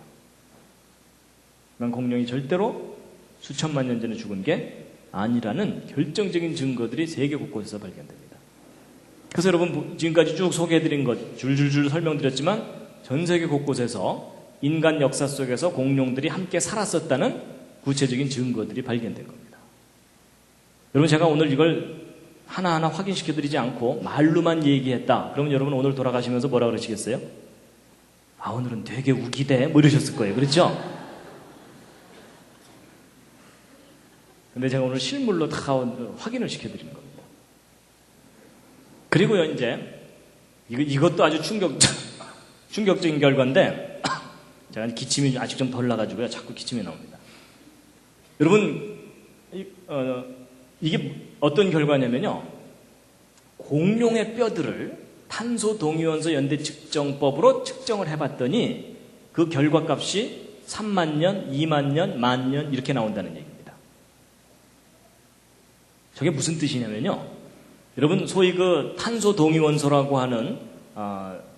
그러니까 공룡이 절대로 수천만 년 전에 죽은 게 아니라는 결정적인 증거들이 세계 곳곳에서 발견됩니다. 그래서 여러분, 지금까지 쭉 소개해드린 것 줄줄줄 설명드렸지만 전 세계 곳곳에서 인간 역사 속에서 공룡들이 함께 살았었다는 구체적인 증거들이 발견된 겁니다. 여러분, 제가 오늘 이걸 하나하나 확인시켜드리지 않고 말로만 얘기했다. 그러면 여러분 오늘 돌아가시면서 뭐라 그러시겠어요? 아, 오늘은 되게 우기대 뭐 이러셨을 거예요. 그렇죠? 근데 제가 오늘 실물로 다 확인을 시켜드리는 겁니다. 그리고요, 이제, 이것도 아주 충격적인 결과인데, 제가 기침이 아직 좀 덜 나가지고요. 자꾸 기침이 나옵니다. 여러분, 이게 어떤 결과냐면요. 공룡의 뼈들을 탄소 동위원소 연대 측정법으로 측정을 해봤더니 그 결과값이 3만 년, 2만 년, 1만 년 이렇게 나온다는 얘기입니다. 저게 무슨 뜻이냐면요. 여러분, 소위 그 탄소 동위원소라고 하는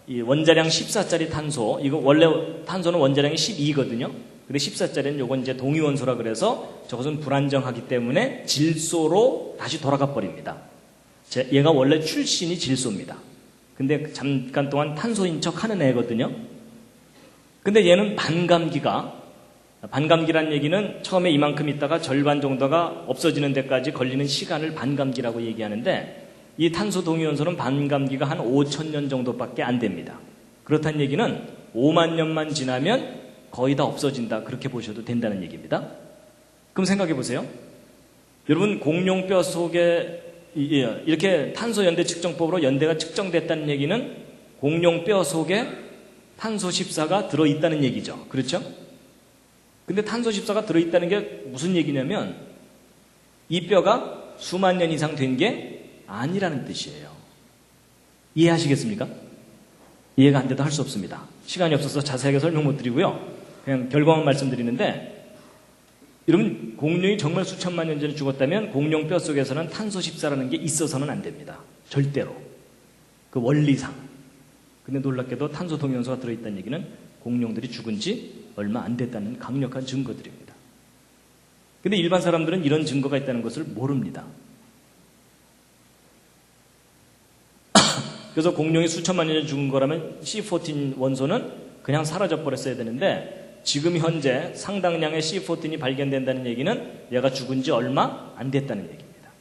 이 원자량 14짜리 탄소, 이거 원래 탄소는 원자량이 12거든요. 근데 14짜리는 요건 이제 동위원소라 그래서 저것은 불안정하기 때문에 질소로 다시 돌아가 버립니다. 얘가 원래 출신이 질소입니다. 근데 잠깐 동안 탄소인 척 하는 애거든요. 근데 얘는 반감기란 얘기는 처음에 이만큼 있다가 절반 정도가 없어지는 데까지 걸리는 시간을 반감기라고 얘기하는데, 이 탄소 동위원소는 반감기가 한 5,000년 정도밖에 안 됩니다. 그렇다는 얘기는 5만 년만 지나면 거의 다 없어진다. 그렇게 보셔도 된다는 얘기입니다. 그럼 생각해 보세요. 여러분, 공룡 뼈 속에 이렇게 탄소 연대 측정법으로 연대가 측정됐다는 얘기는 공룡 뼈 속에 탄소 14가 들어있다는 얘기죠. 그렇죠? 근데 탄소 14가 들어있다는 게 무슨 얘기냐면 이 뼈가 수만 년 이상 된 게 아니라는 뜻이에요. 이해하시겠습니까? 이해가 안 돼도 할 수 없습니다. 시간이 없어서 자세하게 설명 못 드리고요. 그냥 결과만 말씀드리는데, 여러분, 공룡이 정말 수천만 년 전에 죽었다면 공룡 뼈 속에서는 탄소 14라는 게 있어서는 안 됩니다. 절대로. 그 원리상. 근데 놀랍게도 탄소 동위원소가 들어있다는 얘기는 공룡들이 죽은 지 얼마 안 됐다는 강력한 증거들입니다. 근데 일반 사람들은 이런 증거가 있다는 것을 모릅니다. 그래서 공룡이 수천만 년 전에 죽은 거라면 C14 원소는 그냥 사라져 버렸어야 되는데, 지금 현재 상당량의 C14이 발견된다는 얘기는 얘가 죽은 지 얼마 안 됐다는 얘기입니다.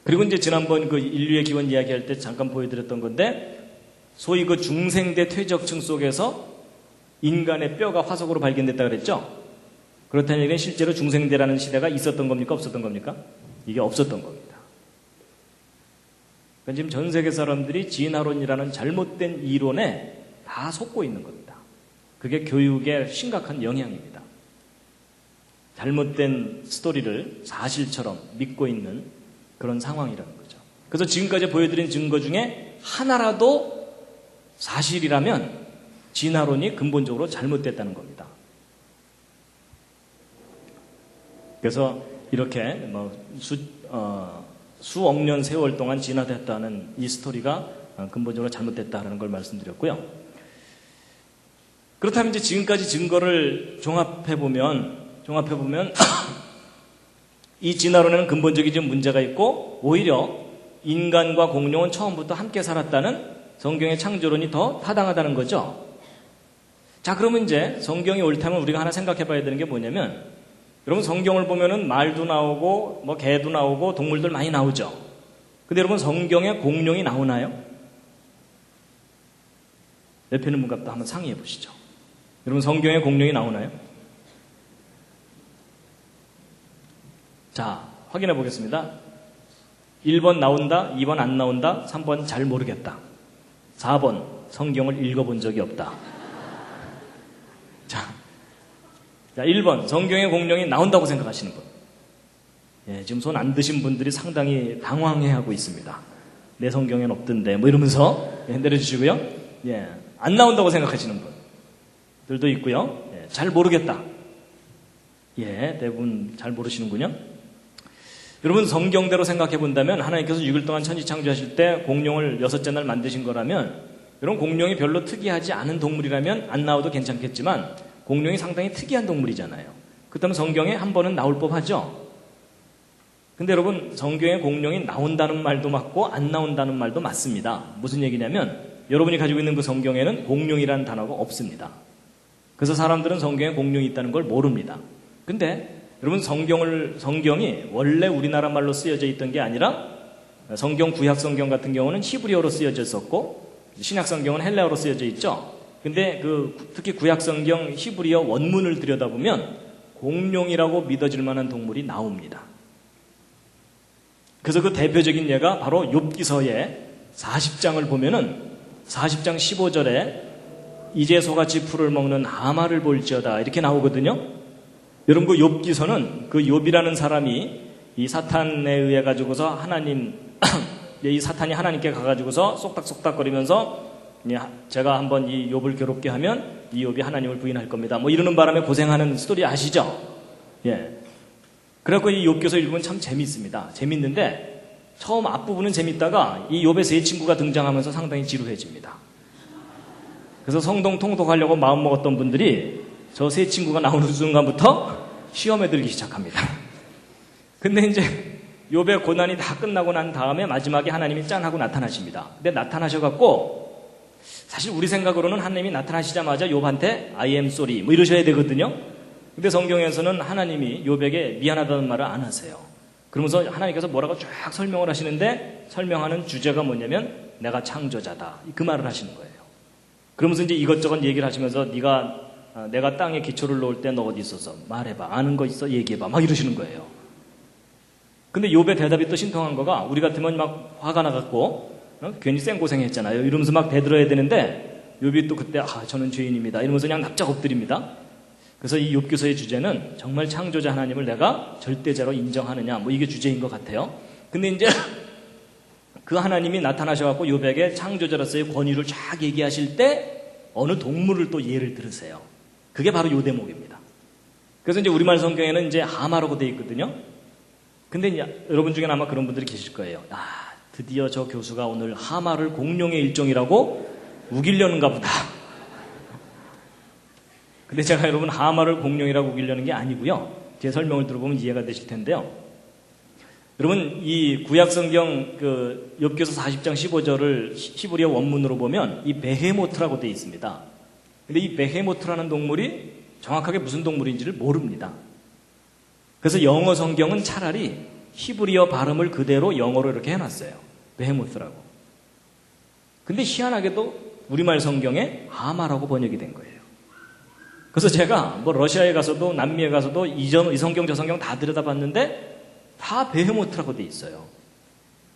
그리고 이제 지난번 그 인류의 기원 이야기할 때 잠깐 보여드렸던 건데, 소위 그 중생대 퇴적층 속에서 인간의 뼈가 화석으로 발견됐다 그랬죠? 그렇다는 얘기는 실제로 중생대라는 시대가 있었던 겁니까? 없었던 겁니까? 이게 없었던 겁니다. 그러니까 지금 전 세계 사람들이 진화론이라는 잘못된 이론에 다 속고 있는 겁니다. 그게 교육에 심각한 영향입니다. 잘못된 스토리를 사실처럼 믿고 있는 그런 상황이라는 거죠. 그래서 지금까지 보여드린 증거 중에 하나라도 사실이라면 진화론이 근본적으로 잘못됐다는 겁니다. 그래서 이렇게 수억 년 세월 동안 진화됐다는 이 스토리가 근본적으로 잘못됐다는 걸 말씀드렸고요. 그렇다면 이제 지금까지 증거를 종합해보면 이 진화론에는 근본적인 문제가 있고 오히려 인간과 공룡은 처음부터 함께 살았다는 성경의 창조론이 더 타당하다는 거죠. 자, 그러면 이제 성경이 옳다면 우리가 하나 생각해 봐야 되는 게 뭐냐면, 여러분 성경을 보면은 말도 나오고 뭐 개도 나오고 동물들 많이 나오죠. 근데 여러분 성경에 공룡이 나오나요? 옆에 있는 분과 한번 상의해 보시죠. 여러분 성경에 공룡이 나오나요? 자, 확인해 보겠습니다. 1번 나온다, 2번 안 나온다, 3번 잘 모르겠다, 4번 성경을 읽어본 적이 없다. 자, 1번 성경에 공룡이 나온다고 생각하시는 분. 예, 지금 손 안 드신 분들이 상당히 당황해하고 있습니다. 내 성경에는 없던데 뭐 이러면서 내려주시고요. 예, 안 나온다고 생각하시는 분들도 있고요. 예, 잘 모르겠다. 예, 대부분 잘 모르시는군요. 여러분 성경대로 생각해 본다면 하나님께서 6일 동안 천지 창조하실 때 공룡을 6째 날 만드신 거라면, 여러분 공룡이 별로 특이하지 않은 동물이라면 안 나와도 괜찮겠지만 공룡이 상당히 특이한 동물이잖아요. 그렇다면 성경에 한 번은 나올 법하죠. 근데 여러분 성경에 공룡이 나온다는 말도 맞고 안 나온다는 말도 맞습니다. 무슨 얘기냐면 여러분이 가지고 있는 그 성경에는 공룡이라는 단어가 없습니다. 그래서 사람들은 성경에 공룡이 있다는 걸 모릅니다. 근데 여러분 성경이 원래 우리나라 말로 쓰여져 있던 게 아니라 성경 구약 성경 같은 경우는 히브리어로 쓰여져 있었고 신약 성경은 헬라어로 쓰여져 있죠. 근데 특히 구약 성경 히브리어 원문을 들여다보면 공룡이라고 믿어질 만한 동물이 나옵니다. 그래서 그 대표적인 예가 바로 욥기서의 40장을 보면은 40장 15절에 이제 소같이 풀을 먹는 하마를 볼지어다 이렇게 나오거든요. 여러분 그 욥기서는 그 욥이라는 사람이 이 사탄에 의해 가지고서 이 사탄이 하나님께 가가지고서 쏙닥쏙닥거리면서 제가 한번 이 욥을 괴롭게 하면 이 욥이 하나님을 부인할 겁니다. 뭐 이러는 바람에 고생하는 스토리 아시죠? 예. 그래갖고 이 욥기서 읽으면 참 재밌습니다. 재밌는데 처음 앞부분은 재밌다가 이 욥의 세 친구가 등장하면서 상당히 지루해집니다. 그래서 성동 통독하려고 마음먹었던 분들이 저 세 친구가 나오는 순간부터 시험에 들기 시작합니다. 근데 이제 욥의 고난이 다 끝나고 난 다음에 마지막에 하나님이 짠 하고 나타나십니다. 근데 나타나셔갖고 사실 우리 생각으로는 하나님이 나타나시자마자 욥한테 I am sorry 뭐 이러셔야 되거든요. 근데 성경에서는 하나님이 욥에게 미안하다는 말을 안 하세요. 그러면서 하나님께서 뭐라고 쫙 설명을 하시는데 설명하는 주제가 뭐냐면 내가 창조자다 그 말을 하시는 거예요. 그러면서 이제 이것저것 얘기를 하시면서 내가 땅에 기초를 놓을 때 너 어디 있어서 말해봐, 아는 거 있어 얘기해봐 막 이러시는 거예요. 근데 욥의 대답이 또 신통한 거가 우리 같으면 막 화가 나갖고 괜히 생고생했잖아요 이러면서 막 대들어야 되는데 욥이 또 그때 저는 죄인입니다 이러면서 그냥 납작 엎드립니다. 그래서 이 욥기서의 주제는 정말 창조자 하나님을 내가 절대자로 인정하느냐 뭐 이게 주제인 것 같아요. 근데 이제 그 하나님이 나타나셔갖고 욥에게 창조자로서의 권위를 쫙 얘기하실 때 어느 동물을 또 예를 들으세요. 그게 바로 요 대목입니다. 그래서 이제 우리말 성경에는 이제 하마라고 되어 있거든요. 근데 이제 여러분 중에는 아마 그런 분들이 계실 거예요. 드디어 저 교수가 오늘 하마를 공룡의 일종이라고 우기려는가 보다. 근데 제가 여러분 하마를 공룡이라고 우기려는 게 아니고요. 제 설명을 들어보면 이해가 되실 텐데요. 여러분 이 구약성경 욥기서 40장 15절을 히브리어 원문으로 보면 이 베헤모트라고 되어 있습니다. 근데 이 베헤모트라는 동물이 정확하게 무슨 동물인지를 모릅니다. 그래서 영어 성경은 차라리 히브리어 발음을 그대로 영어로 이렇게 해놨어요. 베헤모트라고. 근데 희한하게도 우리말 성경에 하마라고 번역이 된 거예요. 그래서 제가 뭐 러시아에 가서도 남미에 가서도 이 성경 저 성경 다 들여다봤는데 다 베헤모트라고 돼 있어요.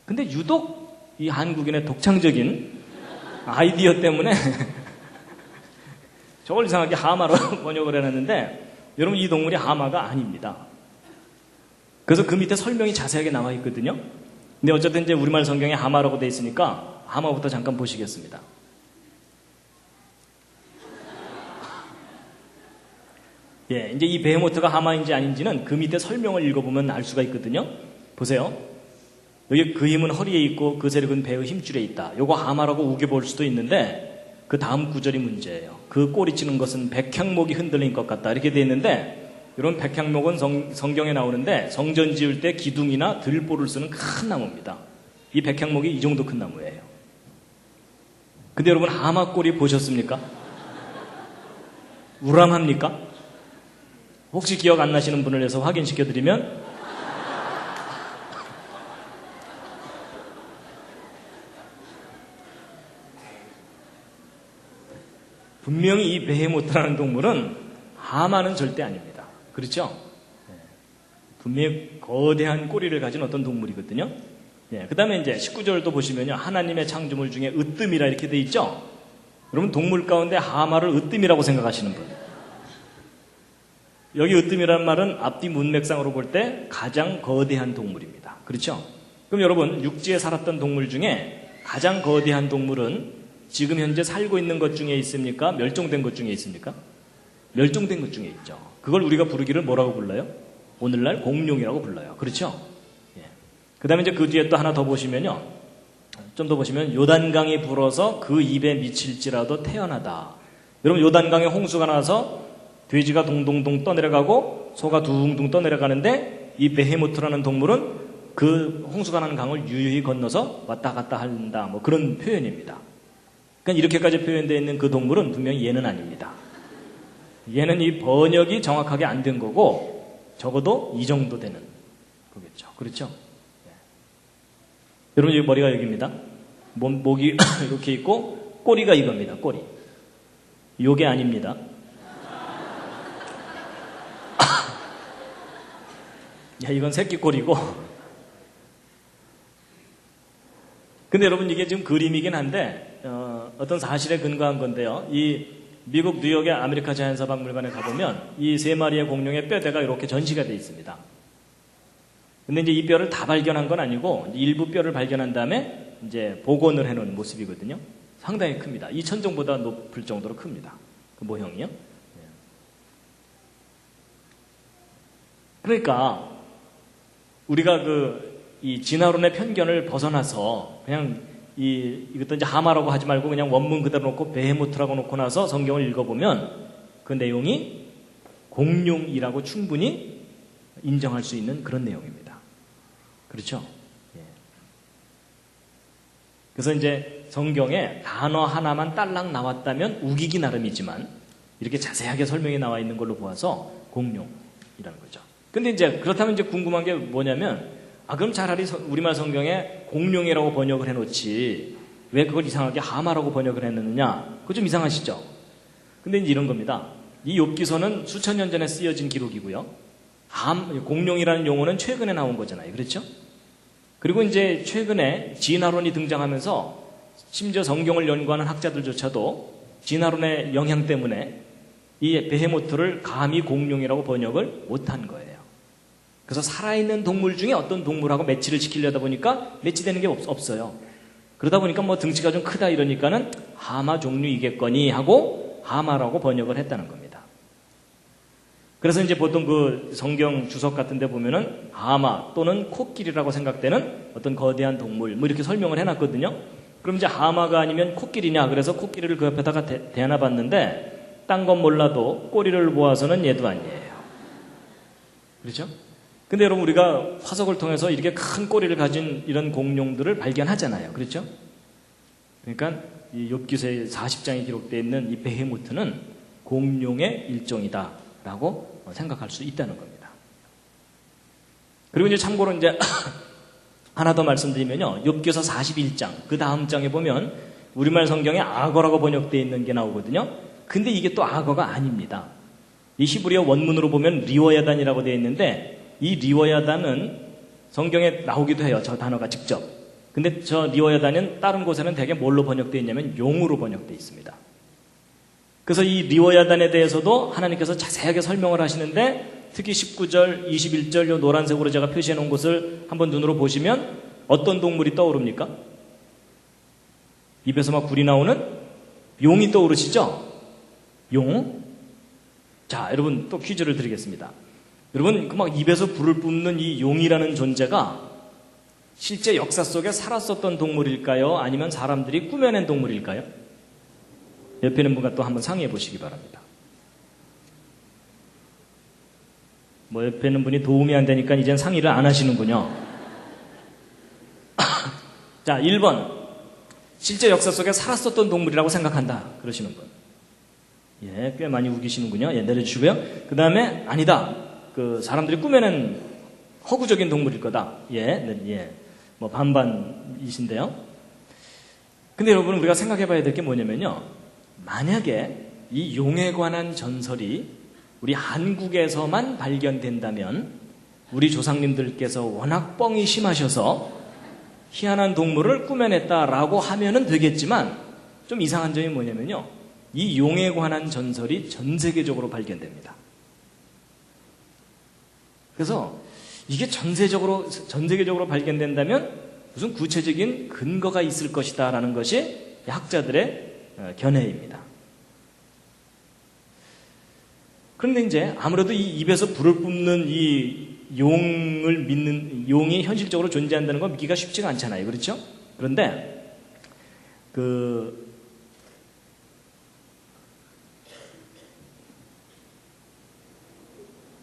근데 유독 이 한국인의 독창적인 아이디어 때문에 저걸 이상하게 하마로 번역을 해놨는데 여러분 이 동물이 하마가 아닙니다. 그래서 그 밑에 설명이 자세하게 나와 있거든요. 근데 어쨌든 이제 우리말 성경에 하마라고 돼 있으니까 하마부터 잠깐 보시겠습니다. 예, 이제 이 베헤모트가 하마인지 아닌지는 그 밑에 설명을 읽어보면 알 수가 있거든요. 보세요. 여기 그 힘은 허리에 있고 그 세력은 배의 힘줄에 있다. 요거 하마라고 우겨볼 수도 있는데 그 다음 구절이 문제예요. 그 꼬리치는 것은 백향목이 흔들린 것 같다. 이렇게 돼 있는데 이런 백향목은 성경에 나오는데 성전 지을 때 기둥이나 들보를 쓰는 큰 나무입니다. 이 백향목이 이 정도 큰 나무예요. 근데 여러분 하마 꼬리 보셨습니까? 우람합니까? 혹시 기억 안 나시는 분을 위해서 확인시켜드리면 분명히 이 베헤모트라는 동물은 하마는 절대 아닙니다. 그렇죠? 분명히 거대한 꼬리를 가진 어떤 동물이거든요. 그 다음에 이제 19절도 보시면요. 하나님의 창조물 중에 으뜸이라 이렇게 돼 있죠? 여러분 동물 가운데 하마를 으뜸이라고 생각하시는 분. 여기 으뜸이라는 말은 앞뒤 문맥상으로 볼 때 가장 거대한 동물입니다. 그렇죠? 그럼 여러분 육지에 살았던 동물 중에 가장 거대한 동물은 지금 현재 살고 있는 것 중에 있습니까? 멸종된 것 중에 있습니까? 멸종된 것 중에 있죠. 그걸 우리가 부르기를 뭐라고 불러요? 오늘날 공룡이라고 불러요. 그렇죠? 그 다음에 이제 그 뒤에 또 하나 더 보시면요. 좀 더 보시면 요단강이 불어서 그 입에 미칠지라도 태어나다. 여러분 요단강에 홍수가 나서 돼지가 동동동 떠내려가고 소가 둥둥 떠내려가는데 이 베헤모트라는 동물은 그 홍수가 나는 강을 유유히 건너서 왔다 갔다 한다. 뭐 그런 표현입니다. 그러니까 이렇게까지 표현되어 있는 그 동물은 분명히 얘는 아닙니다. 얘는 이 번역이 정확하게 안 된 거고 적어도 이 정도 되는 거겠죠. 그렇죠? 여러분 여기 머리가 여기입니다. 목이 이렇게 있고 꼬리가 이겁니다. 꼬리. 요게 아닙니다. 야, 이건 새끼 꼬리고. 근데 여러분 이게 지금 그림이긴 한데 어떤 사실에 근거한 건데요. 이 미국 뉴욕의 아메리카 자연사 박물관에 가보면 이 세 마리의 공룡의 뼈대가 이렇게 전시가 되어 있습니다. 근데 이제 이 뼈를 다 발견한 건 아니고 일부 뼈를 발견한 다음에 이제 복원을 해놓은 모습이거든요. 상당히 큽니다. 이 천정보다 높을 정도로 큽니다. 그 모형이요. 그러니까 우리가 이 진화론의 편견을 벗어나서 그냥 이것도 이제 하마라고 하지 말고 그냥 원문 그대로 놓고 베헤모트라고 놓고 나서 성경을 읽어보면 그 내용이 공룡이라고 충분히 인정할 수 있는 그런 내용입니다. 그렇죠? 그래서 이제 성경에 단어 하나만 딸랑 나왔다면 우기기 나름이지만 이렇게 자세하게 설명이 나와 있는 걸로 보아서 공룡이라는 거죠. 근데 이제 그렇다면 이제 궁금한 게 뭐냐면 그럼 차라리 우리말 성경에 공룡이라고 번역을 해놓지 왜 그걸 이상하게 하마라고 번역을 했느냐? 그거 좀 이상하시죠? 근데 이제 이런 겁니다. 이 욥기서는 수천 년 전에 쓰여진 기록이고요. 공룡이라는 용어는 최근에 나온 거잖아요. 그렇죠? 그리고 이제 최근에 진화론이 등장하면서 심지어 성경을 연구하는 학자들조차도 진화론의 영향 때문에 이 베헤모트를 감히 공룡이라고 번역을 못한 거예요. 그래서 살아있는 동물 중에 어떤 동물하고 매치를 시키려다 보니까 매치되는 게 없어요. 그러다 보니까 뭐 등치가 좀 크다 이러니까는 하마 종류이겠거니 하고 하마라고 번역을 했다는 겁니다. 그래서 이제 보통 그 성경 주석 같은 데 보면은 하마 또는 코끼리라고 생각되는 어떤 거대한 동물 뭐 이렇게 설명을 해놨거든요. 그럼 이제 하마가 아니면 코끼리냐 그래서 코끼리를 그 옆에다가 대놔 봤는데 딴 건 몰라도 꼬리를 모아서는 얘도 아니에요. 그렇죠? 근데 여러분 우리가 화석을 통해서 이렇게 큰 꼬리를 가진 이런 공룡들을 발견하잖아요. 그렇죠? 그러니까 이 욥기서의 40장에 기록되어 있는 이 베헤모트는 공룡의 일종이다라고 생각할 수 있다는 겁니다. 그리고 이제 참고로 이제 하나 더 말씀드리면요. 욥기서 41장 그 다음 장에 보면 우리말 성경에 악어라고 번역되어 있는 게 나오거든요. 근데 이게 또 악어가 아닙니다. 이 히브리어 원문으로 보면 리워야단이라고 되어 있는데 이 리워야단은 성경에 나오기도 해요. 저 단어가 직접. 근데 저 리워야단은 다른 곳에는 대개 뭘로 번역되어 있냐면 용으로 번역되어 있습니다. 그래서 이 리워야단에 대해서도 하나님께서 자세하게 설명을 하시는데 특히 19절, 21절 요 노란색으로 제가 표시해 놓은 곳을 한번 눈으로 보시면 어떤 동물이 떠오릅니까? 입에서 막 불이 나오는 용이 떠오르시죠? 용. 자, 여러분 또 퀴즈를 드리겠습니다. 여러분 그 막 입에서 불을 뿜는 이 용이라는 존재가 실제 역사 속에 살았었던 동물일까요? 아니면 사람들이 꾸며낸 동물일까요? 옆에 있는 분과 또 한번 상의해 보시기 바랍니다. 뭐 옆에 있는 분이 도움이 안 되니까 이젠 상의를 안 하시는군요. 자, 1번. 실제 역사 속에 살았었던 동물이라고 생각한다. 그러시는 분. 예, 꽤 많이 우기시는군요. 예, 내려주시고요. 그 다음에 아니다. 그 사람들이 꾸며낸 허구적인 동물일 거다. 예, 네, 예. 뭐 반반이신데요. 근데 여러분 우리가 생각해 봐야 될 게 뭐냐면요. 만약에 이 용에 관한 전설이 우리 한국에서만 발견된다면 우리 조상님들께서 워낙 뻥이 심하셔서 희한한 동물을 꾸며냈다라고 하면은 되겠지만 좀 이상한 점이 뭐냐면요. 이 용에 관한 전설이 전 세계적으로 발견됩니다. 그래서 이게 전 세계적으로 발견된다면 무슨 구체적인 근거가 있을 것이다라는 것이 학자들의 견해입니다. 그런데 이제 아무래도 이 입에서 불을 뿜는 이 용을 믿는 용이 현실적으로 존재한다는 건 믿기가 쉽지가 않잖아요. 그렇죠? 그런데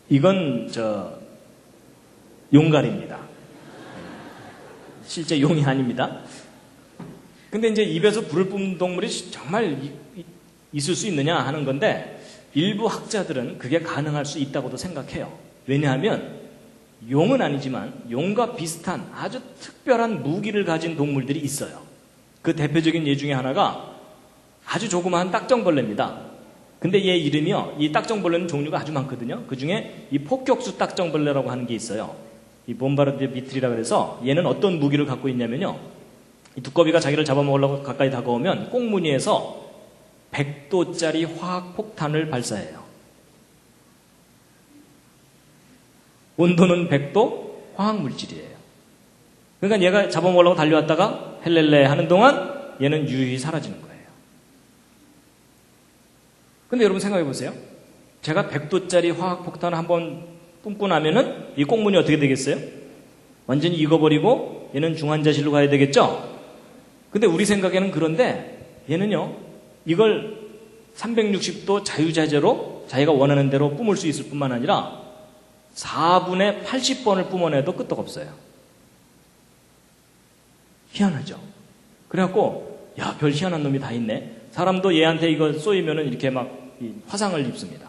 이건 용갈입니다. 실제 용이 아닙니다. 근데 이제 입에서 불을 뿜는 동물이 정말 있을 수 있느냐 하는 건데 일부 학자들은 그게 가능할 수 있다고도 생각해요. 왜냐하면 용은 아니지만 용과 비슷한 아주 특별한 무기를 가진 동물들이 있어요. 그 대표적인 예 중에 하나가 아주 조그마한 딱정벌레입니다. 근데 얘 이름이요. 이 딱정벌레는 종류가 아주 많거든요. 그 중에 이 폭격수 딱정벌레라고 하는 게 있어요. 이 봄바르디에 비틀이라 그래서 얘는 어떤 무기를 갖고 있냐면요. 이 두꺼비가 자기를 잡아먹으려고 가까이 다가오면 꽁무니에서 100도짜리 화학폭탄을 발사해요. 온도는 100도, 화학물질이에요. 그러니까 얘가 잡아먹으려고 달려왔다가 헬렐레 하는 동안 얘는 유유히 사라지는 거예요. 근데 여러분 생각해 보세요. 제가 100도짜리 화학폭탄을 한번 뿜고 나면은 이 꽁무니 어떻게 되겠어요? 완전히 익어버리고 얘는 중환자실로 가야 되겠죠? 근데 우리 생각에는 그런데 얘는요, 이걸 360도 자유자재로 자기가 원하는 대로 뿜을 수 있을 뿐만 아니라 4분의 80번을 뿜어내도 끄떡없어요. 희한하죠? 그래갖고, 야, 별 희한한 놈이 다 있네. 사람도 얘한테 이거 쏘이면은 이렇게 막 화상을 입습니다.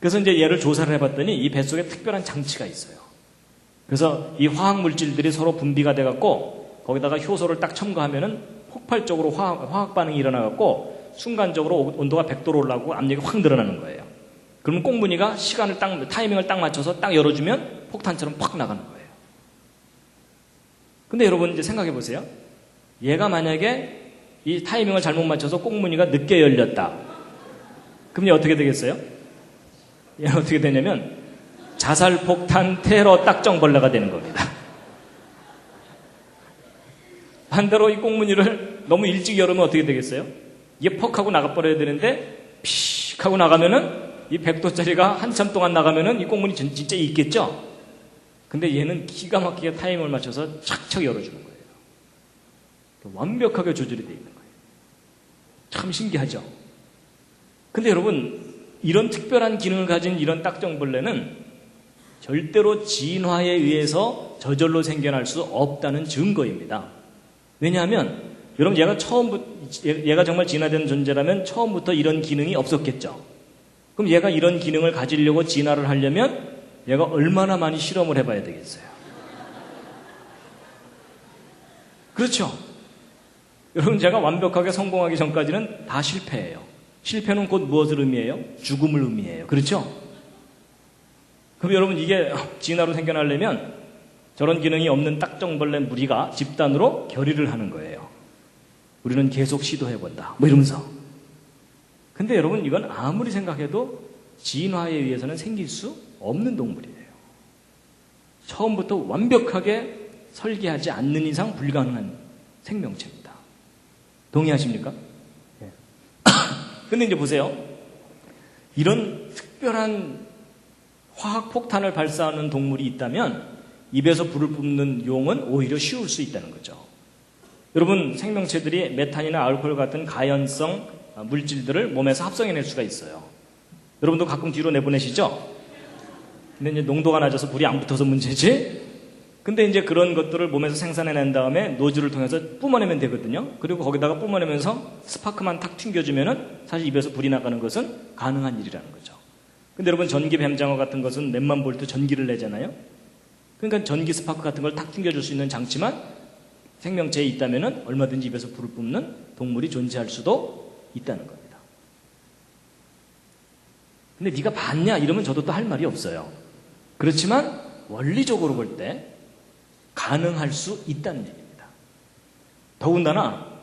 그래서 이제 얘를 조사를 해봤더니 이 뱃속에 특별한 장치가 있어요. 그래서 이 화학물질들이 서로 분비가 돼갖고 거기다가 효소를 딱 첨가하면은 폭발적으로 화학 반응이 일어나갖고 순간적으로 온도가 100도로 올라가고 압력이 확 늘어나는 거예요. 그러면 꽁무니가 타이밍을 딱 맞춰서 딱 열어주면 폭탄처럼 팍 나가는 거예요. 근데 여러분 이제 생각해 보세요. 얘가 만약에 이 타이밍을 잘못 맞춰서 꽁무니가 늦게 열렸다. 그럼 얘 어떻게 되겠어요? 얘는 어떻게 되냐면 자살폭탄 테러 딱정벌레가 되는 겁니다. 반대로 이 꽁무니를 너무 일찍 열으면 어떻게 되겠어요? 이게 퍽 하고 나가버려야 되는데 피식 하고 나가면은 이 100도짜리가 한참 동안 나가면은 이 꽁무니 진짜 있겠죠? 근데 얘는 기가 막히게 타이밍을 맞춰서 착착 열어주는 거예요. 완벽하게 조절이 되어 있는 거예요. 참 신기하죠? 근데 여러분, 이런 특별한 기능을 가진 이런 딱정벌레는 절대로 진화에 의해서 저절로 생겨날 수 없다는 증거입니다. 왜냐하면 여러분 얘가 정말 진화된 존재라면 처음부터 이런 기능이 없었겠죠. 그럼 얘가 이런 기능을 가지려고 진화를 하려면 얘가 얼마나 많이 실험을 해봐야 되겠어요. 그렇죠. 여러분 제가 완벽하게 성공하기 전까지는 다 실패예요. 실패는 곧 무엇을 의미해요? 죽음을 의미해요. 그렇죠? 그럼 여러분 이게 진화로 생겨나려면 저런 기능이 없는 딱정벌레 무리가 집단으로 결의를 하는 거예요. 우리는 계속 시도해본다. 뭐 이러면서. 근데 여러분 이건 아무리 생각해도 진화에 의해서는 생길 수 없는 동물이에요. 처음부터 완벽하게 설계하지 않는 이상 불가능한 생명체입니다. 동의하십니까? 예. 근데 이제 보세요. 이런 특별한 화학폭탄을 발사하는 동물이 있다면 입에서 불을 뿜는 용은 오히려 쉬울 수 있다는 거죠. 여러분 생명체들이 메탄이나 알코올 같은 가연성 물질들을 몸에서 합성해낼 수가 있어요. 여러분도 가끔 뒤로 내보내시죠? 근데 이제 농도가 낮아서 불이 안 붙어서 문제지. 근데 이제 그런 것들을 몸에서 생산해낸 다음에 노즐을 통해서 뿜어내면 되거든요. 그리고 거기다가 뿜어내면서 스파크만 탁 튕겨주면은 사실 입에서 불이 나가는 것은 가능한 일이라는 거죠. 근데 여러분 전기 뱀장어 같은 것은 몇만 볼트 전기를 내잖아요. 그러니까 전기 스파크 같은 걸 탁 튕겨줄 수 있는 장치만 생명체에 있다면은 얼마든지 입에서 불을 뿜는 동물이 존재할 수도 있다는 겁니다. 근데 네가 봤냐 이러면 저도 또 할 말이 없어요. 그렇지만 원리적으로 볼 때 가능할 수 있다는 얘기입니다. 더군다나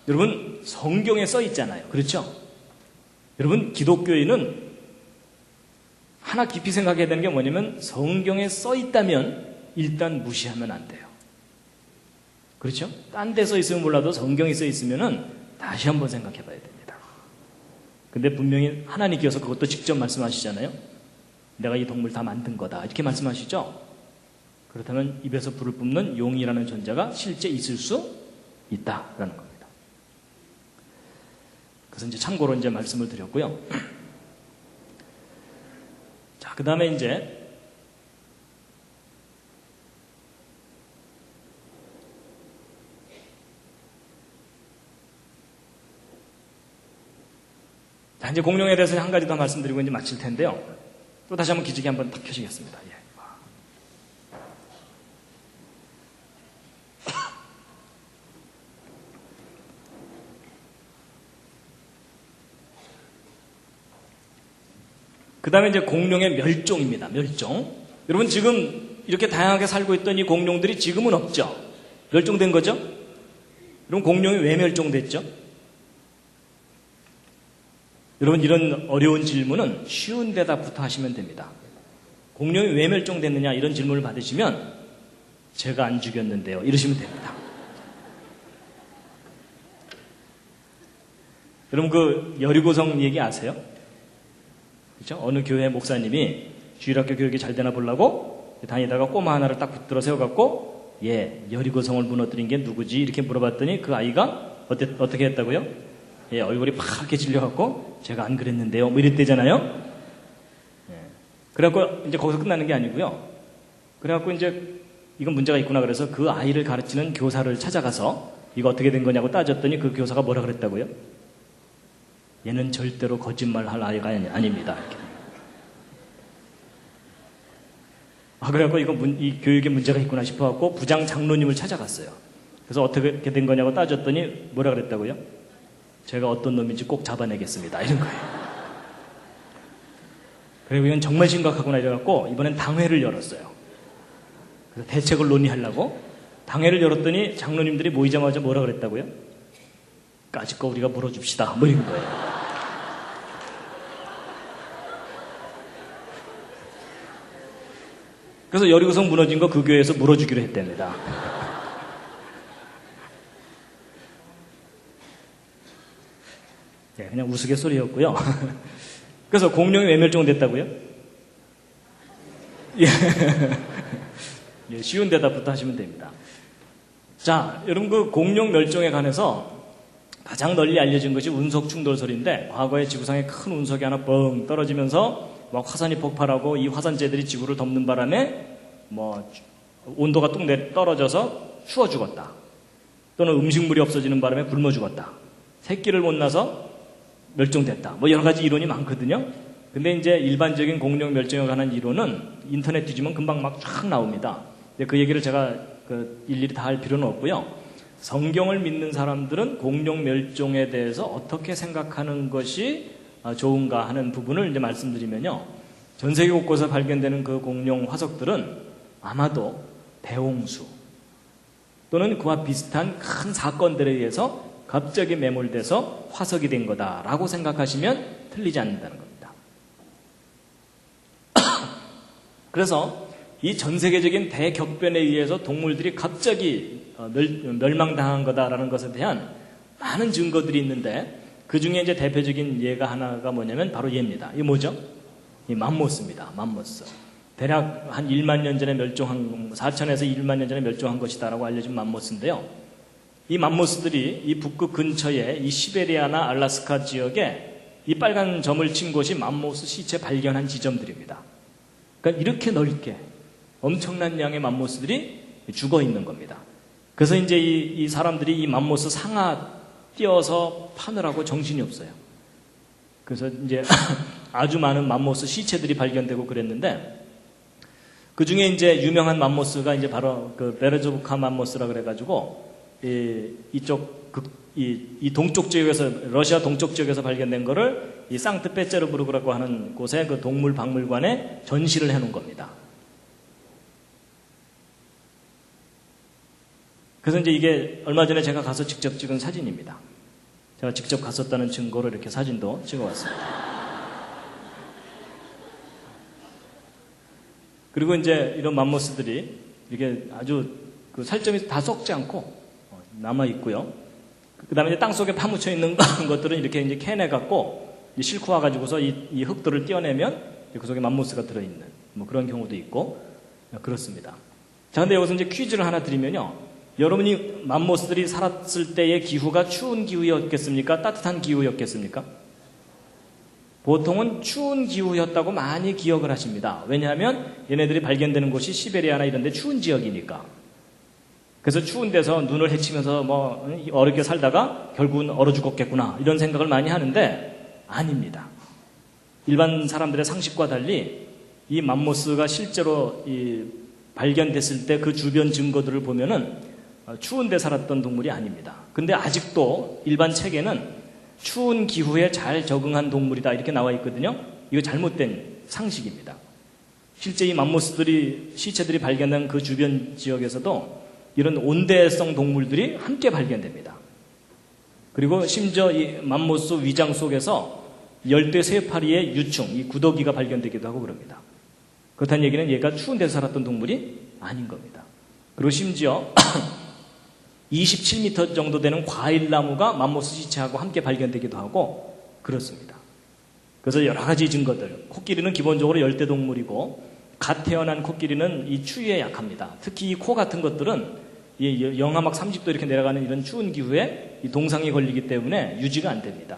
여러분 성경에 써 있잖아요. 그렇죠? 여러분 기독교인은 하나 깊이 생각해야 되는 게 뭐냐면 성경에 써 있다면 일단 무시하면 안 돼요. 그렇죠? 딴 데 써 있으면 몰라도 성경에 써 있으면은 다시 한번 생각해 봐야 됩니다. 근데 분명히 하나님께서 그것도 직접 말씀하시잖아요. 내가 이 동물 다 만든 거다. 이렇게 말씀하시죠? 그렇다면 입에서 불을 뿜는 용이라는 존재가 실제 있을 수 있다라는 겁니다. 그래서 이제 참고로 이제 말씀을 드렸고요. 자, 그 다음에 이제 이제 공룡에 대해서 한 가지 더 말씀드리고 이제 마칠 텐데요. 또 다시 한번 기지개 한번 탁 켜시겠습니다. 예. 그 다음에 이제 공룡의 멸종입니다. 멸종. 여러분 지금 이렇게 다양하게 살고 있던 이 공룡들이 지금은 없죠? 멸종된 거죠? 여러분 공룡이 왜 멸종됐죠? 여러분 이런 어려운 질문은 쉬운 대답부터 하시면 됩니다. 공룡이 왜 멸종됐느냐 이런 질문을 받으시면 제가 안 죽였는데요 이러시면 됩니다. 여러분 그 여리고성 얘기 아세요? 그렇죠? 어느 교회 목사님이 주일학교 교육이 잘 되나 보려고 다니다가 꼬마 하나를 딱 붙들어 세워갖고 여리고성을 무너뜨린 게 누구지? 이렇게 물어봤더니 그 아이가 어떻게 했다고요? 얼굴이 파랗게 질려갖고 제가 안 그랬는데요 뭐 이랬대잖아요. 그래갖고 이제 거기서 끝나는 게 아니고요. 그래갖고 이제 이건 문제가 있구나 그래서 그 아이를 가르치는 교사를 찾아가서 이거 어떻게 된 거냐고 따졌더니 그 교사가 뭐라 그랬다고요? 얘는 절대로 거짓말할 아이가 아닙니다. 이렇게. 그래갖고 이 교육에 문제가 있구나 싶어갖고 부장 장로님을 찾아갔어요. 그래서 어떻게 된 거냐고 따졌더니 뭐라 그랬다고요? 제가 어떤 놈인지 꼭 잡아내겠습니다. 이런 거예요. 그리고 이건 정말 심각하구나 이래갖고 이번엔 당회를 열었어요. 그래서 대책을 논의하려고 당회를 열었더니 장로님들이 모이자마자 뭐라 그랬다고요? 까짓 거 우리가 물어줍시다. 뭐 이런 거예요. 그래서 여리고성 무너진 거 그 교회에서 물어주기로 했답니다. 그냥 우스갯소리였고요. 그래서 공룡이 왜 멸종됐다고요? 쉬운 대답부터 하시면 됩니다. 자, 여러분 그 공룡 멸종에 관해서 가장 널리 알려진 것이 운석 충돌설인데 과거에 지구상에 큰 운석이 하나 뻥 떨어지면서 막 화산이 폭발하고 이 화산재들이 지구를 덮는 바람에 뭐 온도가 뚝 떨어져서 추워 죽었다. 또는 음식물이 없어지는 바람에 굶어 죽었다. 새끼를 못 낳아서 멸종됐다. 뭐 여러 가지 이론이 많거든요. 근데 이제 일반적인 공룡 멸종에 관한 이론은 인터넷 뒤지면 금방 막 쫙 나옵니다. 근데 그 얘기를 제가 일일이 다 할 필요는 없고요. 성경을 믿는 사람들은 공룡 멸종에 대해서 어떻게 생각하는 것이 좋은가 하는 부분을 이제 말씀드리면요. 전 세계 곳곳에 발견되는 그 공룡 화석들은 아마도 대홍수 또는 그와 비슷한 큰 사건들에 의해서 갑자기 매몰돼서 화석이 된 거다라고 생각하시면 틀리지 않는다는 겁니다. 그래서 이 전 세계적인 대격변에 의해서 동물들이 갑자기 멸망당한 거다라는 것에 대한 많은 증거들이 있는데 그 중에 이제 대표적인 예가 하나가 뭐냐면 바로 얘입니다. 이게 뭐죠? 이 맘모스입니다. 맘모스. 대략 한 1만 년 전에 멸종한 4천에서 1만 년 전에 멸종한 것이다라고 알려진 맘모스인데요. 이 맘모스들이 이 북극 근처에 이 시베리아나 알라스카 지역에 이 빨간 점을 친 곳이 맘모스 시체 발견한 지점들입니다. 그러니까 이렇게 넓게 엄청난 양의 맘모스들이 죽어 있는 겁니다. 그래서 이제 이 사람들이 이 맘모스 상아 띄어서 파느라고 정신이 없어요. 그래서 이제 아주 많은 맘모스 시체들이 발견되고 그랬는데 그 중에 이제 유명한 맘모스가 이제 바로 그 베르조브카 맘모스라 그래가지고 이 동쪽 지역에서 러시아 동쪽 지역에서 발견된 거를 이 상트페테르부르크라고 하는 곳에 그 동물 박물관에 전시를 해놓은 겁니다. 그래서 이제 이게 얼마 전에 제가 가서 직접 찍은 사진입니다. 제가 직접 갔었다는 증거로 이렇게 사진도 찍어왔습니다. 그리고 이제 이런 맘모스들이 이렇게 아주 그 살점이 다 썩지 않고 남아 있고요. 그 다음에 이제 땅 속에 파묻혀 있는 것들은 이렇게 이제 캐내갖고 싣고 와가지고서 이 흙들을 떼어내면 그 속에 맘모스가 들어있는 뭐 그런 경우도 있고 그렇습니다. 자, 근데 여기서 이제 퀴즈를 하나 드리면요. 여러분이 맘모스들이 살았을 때의 기후가 추운 기후였겠습니까? 따뜻한 기후였겠습니까? 보통은 추운 기후였다고 많이 기억을 하십니다. 왜냐하면 얘네들이 발견되는 곳이 시베리아나 이런 데 추운 지역이니까. 그래서 추운 데서 눈을 헤치면서 뭐 어렵게 살다가 결국은 얼어 죽었겠구나 이런 생각을 많이 하는데 아닙니다. 일반 사람들의 상식과 달리 이 맘모스가 실제로 발견됐을 때 그 주변 증거들을 보면은 추운 데 살았던 동물이 아닙니다. 근데 아직도 일반 책에는 추운 기후에 잘 적응한 동물이다 이렇게 나와 있거든요. 이거 잘못된 상식입니다. 실제 이 맘모스들이 시체들이 발견된 그 주변 지역에서도 이런 온대성 동물들이 함께 발견됩니다. 그리고 심지어 이 맘모스 위장 속에서 열대 쇠파리의 유충, 이 구더기가 발견되기도 하고 그럽니다. 그렇다는 얘기는 얘가 추운 데서 살았던 동물이 아닌 겁니다. 그리고 심지어 27m 정도 되는 과일나무가 맘모스 시체하고 함께 발견되기도 하고 그렇습니다. 그래서 여러 가지 증거들, 코끼리는 기본적으로 열대동물이고 갓 태어난 코끼리는 이 추위에 약합니다. 특히 이 코 같은 것들은 이 영하 막 30도 이렇게 내려가는 이런 추운 기후에 이 동상이 걸리기 때문에 유지가 안 됩니다.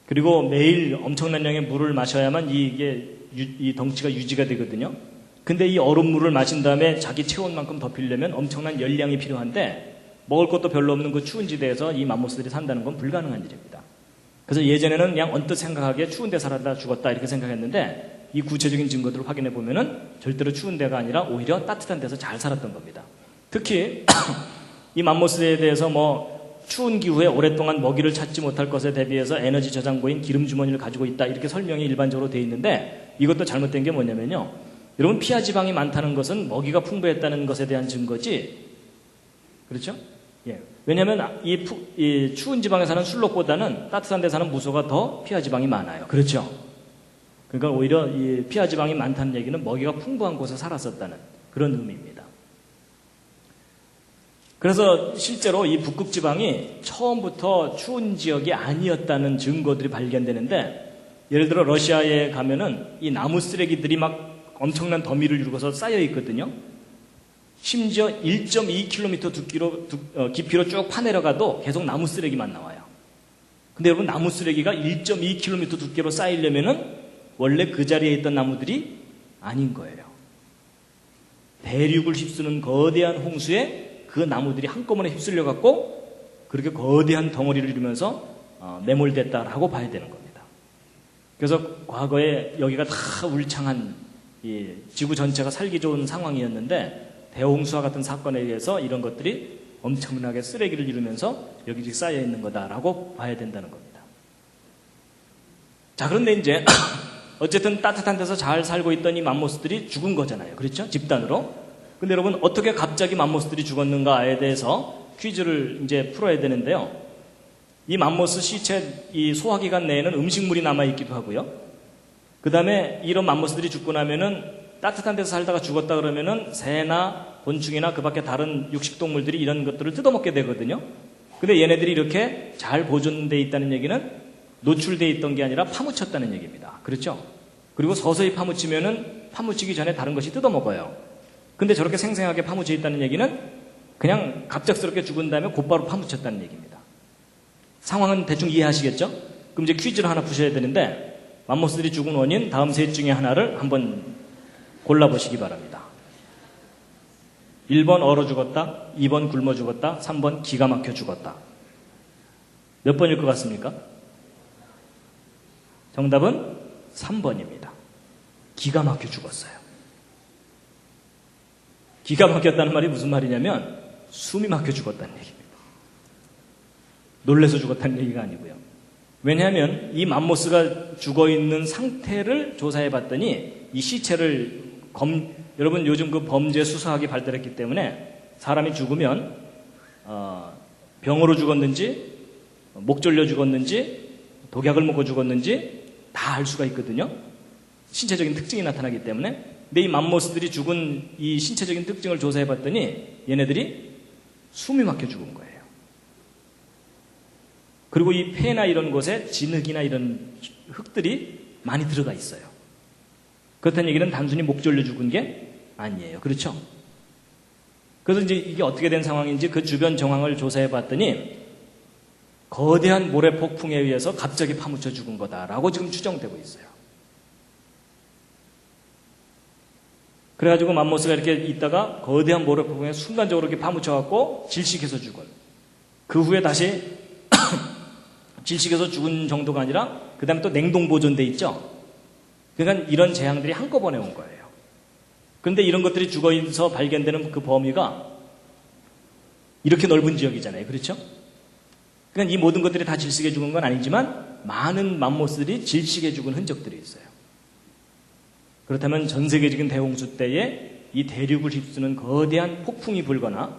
그리고 매일 엄청난 양의 물을 마셔야만 이 덩치가 유지가 되거든요. 근데 이 얼음물을 마신 다음에 자기 체온만큼 더 빌려면 엄청난 열량이 필요한데 먹을 것도 별로 없는 그 추운 지대에서 이 맘모스들이 산다는 건 불가능한 일입니다. 그래서 예전에는 그냥 언뜻 생각하기에 추운 데 살았다 죽었다 이렇게 생각했는데 이 구체적인 증거들을 확인해 보면은 절대로 추운 데가 아니라 오히려 따뜻한 데서 잘 살았던 겁니다. 특히 이 맘모스에 대해서 뭐 추운 기후에 오랫동안 먹이를 찾지 못할 것에 대비해서 에너지 저장고인 기름 주머니를 가지고 있다 이렇게 설명이 일반적으로 되어 있는데 이것도 잘못된 게 뭐냐면요. 여러분 피하 지방이 많다는 것은 먹이가 풍부했다는 것에 대한 증거지. 그렇죠? 예. 왜냐하면 이 추운 지방에 사는 술록보다는 따뜻한 데 사는 무소가 더 피하 지방이 많아요. 그렇죠? 그러니까 오히려 이 피하 지방이 많다는 얘기는 먹이가 풍부한 곳에 살았었다는 그런 의미입니다. 그래서 실제로 이 북극 지방이 처음부터 추운 지역이 아니었다는 증거들이 발견되는데 예를 들어 러시아에 가면은 이 나무 쓰레기들이 막 엄청난 더미를 이루고서 쌓여 있거든요. 심지어 1.2km 깊이로 쭉 파내려가도 계속 나무 쓰레기만 나와요. 근데 여러분 나무 쓰레기가 1.2km 두께로 쌓이려면은 원래 그 자리에 있던 나무들이 아닌 거예요. 대륙을 휩쓰는 거대한 홍수에 그 나무들이 한꺼번에 휩쓸려 갖고 그렇게 거대한 덩어리를 이루면서 매몰됐다라고 봐야 되는 겁니다. 그래서 과거에 여기가 다 울창한 지구 전체가 살기 좋은 상황이었는데 대홍수와 같은 사건에 의해서 이런 것들이 엄청나게 쓰레기를 이루면서 여기저기 쌓여 있는 거다라고 봐야 된다는 겁니다. 자, 그런데 이제 어쨌든 따뜻한 데서 잘 살고 있던 이 맘모스들이 죽은 거잖아요. 그렇죠? 집단으로. 근데 여러분 어떻게 갑자기 맘모스들이 죽었는가에 대해서 퀴즈를 이제 풀어야 되는데요. 이 맘모스 시체 이 소화기관 내에는 음식물이 남아있기도 하고요. 그 다음에 이런 맘모스들이 죽고 나면은 따뜻한 데서 살다가 죽었다 그러면은 새나 곤충이나 그 밖에 다른 육식동물들이 이런 것들을 뜯어먹게 되거든요. 근데 얘네들이 이렇게 잘 보존되어 있다는 얘기는 노출되어 있던 게 아니라 파묻혔다는 얘기입니다. 그렇죠? 그리고 서서히 파묻히면은 파묻히기 전에 다른 것이 뜯어먹어요. 근데 저렇게 생생하게 파묻혀 있다는 얘기는 그냥 갑작스럽게 죽은 다음에 곧바로 파묻혔다는 얘기입니다. 상황은 대충 이해하시겠죠? 그럼 이제 퀴즈를 하나 푸셔야 되는데 맘모스들이 죽은 원인 다음 셋 중에 하나를 한번 골라보시기 바랍니다. 1번 얼어 죽었다, 2번 굶어 죽었다, 3번 기가 막혀 죽었다. 몇 번일 것 같습니까? 정답은 3번입니다. 기가 막혀 죽었어요. 기가 막혔다는 말이 무슨 말이냐면 숨이 막혀 죽었다는 얘기입니다. 놀래서 죽었다는 얘기가 아니고요. 왜냐하면 이 맘모스가 죽어있는 상태를 조사해 봤더니 이 시체를 여러분 요즘 그 범죄 수사학이 발달했기 때문에 사람이 죽으면 병으로 죽었는지 목 졸려 죽었는지 독약을 먹고 죽었는지 다 알 수가 있거든요. 신체적인 특징이 나타나기 때문에. 근데 이 맘모스들이 죽은 이 신체적인 특징을 조사해 봤더니 얘네들이 숨이 막혀 죽은 거예요. 그리고 이 폐나 이런 곳에 진흙이나 이런 흙들이 많이 들어가 있어요. 그렇다는 얘기는 단순히 목 졸려 죽은 게 아니에요. 그렇죠? 그래서 이제 이게 어떻게 된 상황인지 그 주변 정황을 조사해 봤더니 거대한 모래 폭풍에 의해서 갑자기 파묻혀 죽은 거다라고 지금 추정되고 있어요. 그래가지고 맘모스가 이렇게 있다가 거대한 모래 폭풍에 순간적으로 이렇게 파묻혀갖고 질식해서 죽은. 그 후에 다시 질식해서 죽은 정도가 아니라 그 다음에 또 냉동 보존돼 있죠. 그러니까 이런 재앙들이 한꺼번에 온 거예요. 그런데 이런 것들이 죽어있어 발견되는 그 범위가 이렇게 넓은 지역이잖아요. 그렇죠? 그러니까 이 모든 것들이 다 질식해 죽은 건 아니지만 많은 맘모스들이 질식해 죽은 흔적들이 있어요. 그렇다면 전 세계적인 대홍수 때에 이 대륙을 휩쓰는 거대한 폭풍이 불거나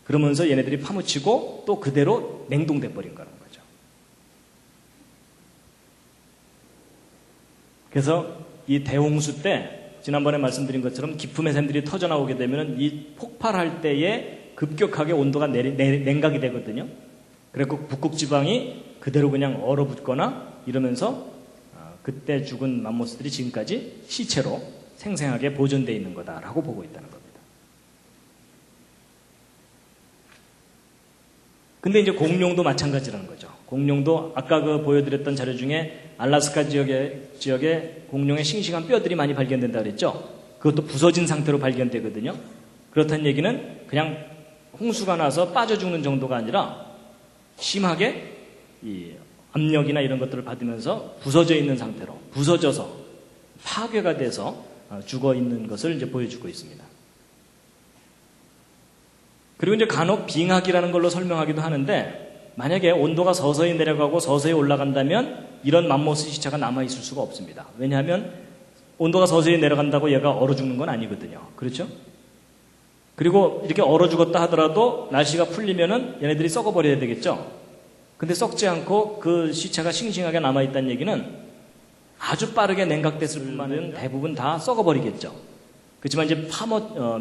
그러면서 얘네들이 파묻히고 또 그대로 냉동돼 버린 거라는 거죠. 그래서 이 대홍수 때 지난번에 말씀드린 것처럼 기품의 샘들이 터져나오게 되면 이 폭발할 때에 급격하게 온도가 냉각이 되거든요. 그래서 북극 지방이 그대로 그냥 얼어붙거나 이러면서 그때 죽은 맘모스들이 지금까지 시체로 생생하게 보존되어 있는 거다라고 보고 있다는 겁니다. 근데 이제 공룡도 마찬가지라는 거죠. 공룡도 아까 그 보여드렸던 자료 중에 알라스카 지역에 공룡의 싱싱한 뼈들이 많이 발견된다 그랬죠. 그것도 부서진 상태로 발견되거든요. 그렇다는 얘기는 그냥 홍수가 나서 빠져 죽는 정도가 아니라 심하게 이 압력이나 이런 것들을 받으면서 부서져 있는 상태로 부서져서 파괴가 돼서 죽어 있는 것을 이제 보여주고 있습니다. 그리고 이제 간혹 빙하기라는 걸로 설명하기도 하는데 만약에 온도가 서서히 내려가고 서서히 올라간다면 이런 맘모스 시체가 남아있을 수가 없습니다. 왜냐하면 온도가 서서히 내려간다고 얘가 얼어 죽는 건 아니거든요. 그렇죠? 그리고 이렇게 얼어 죽었다 하더라도 날씨가 풀리면은 얘네들이 썩어버려야 되겠죠? 근데 썩지 않고 그 시체가 싱싱하게 남아있다는 얘기는 아주 빠르게 냉각됐을 뿐만은 대부분 다 썩어버리겠죠. 그렇지만 이제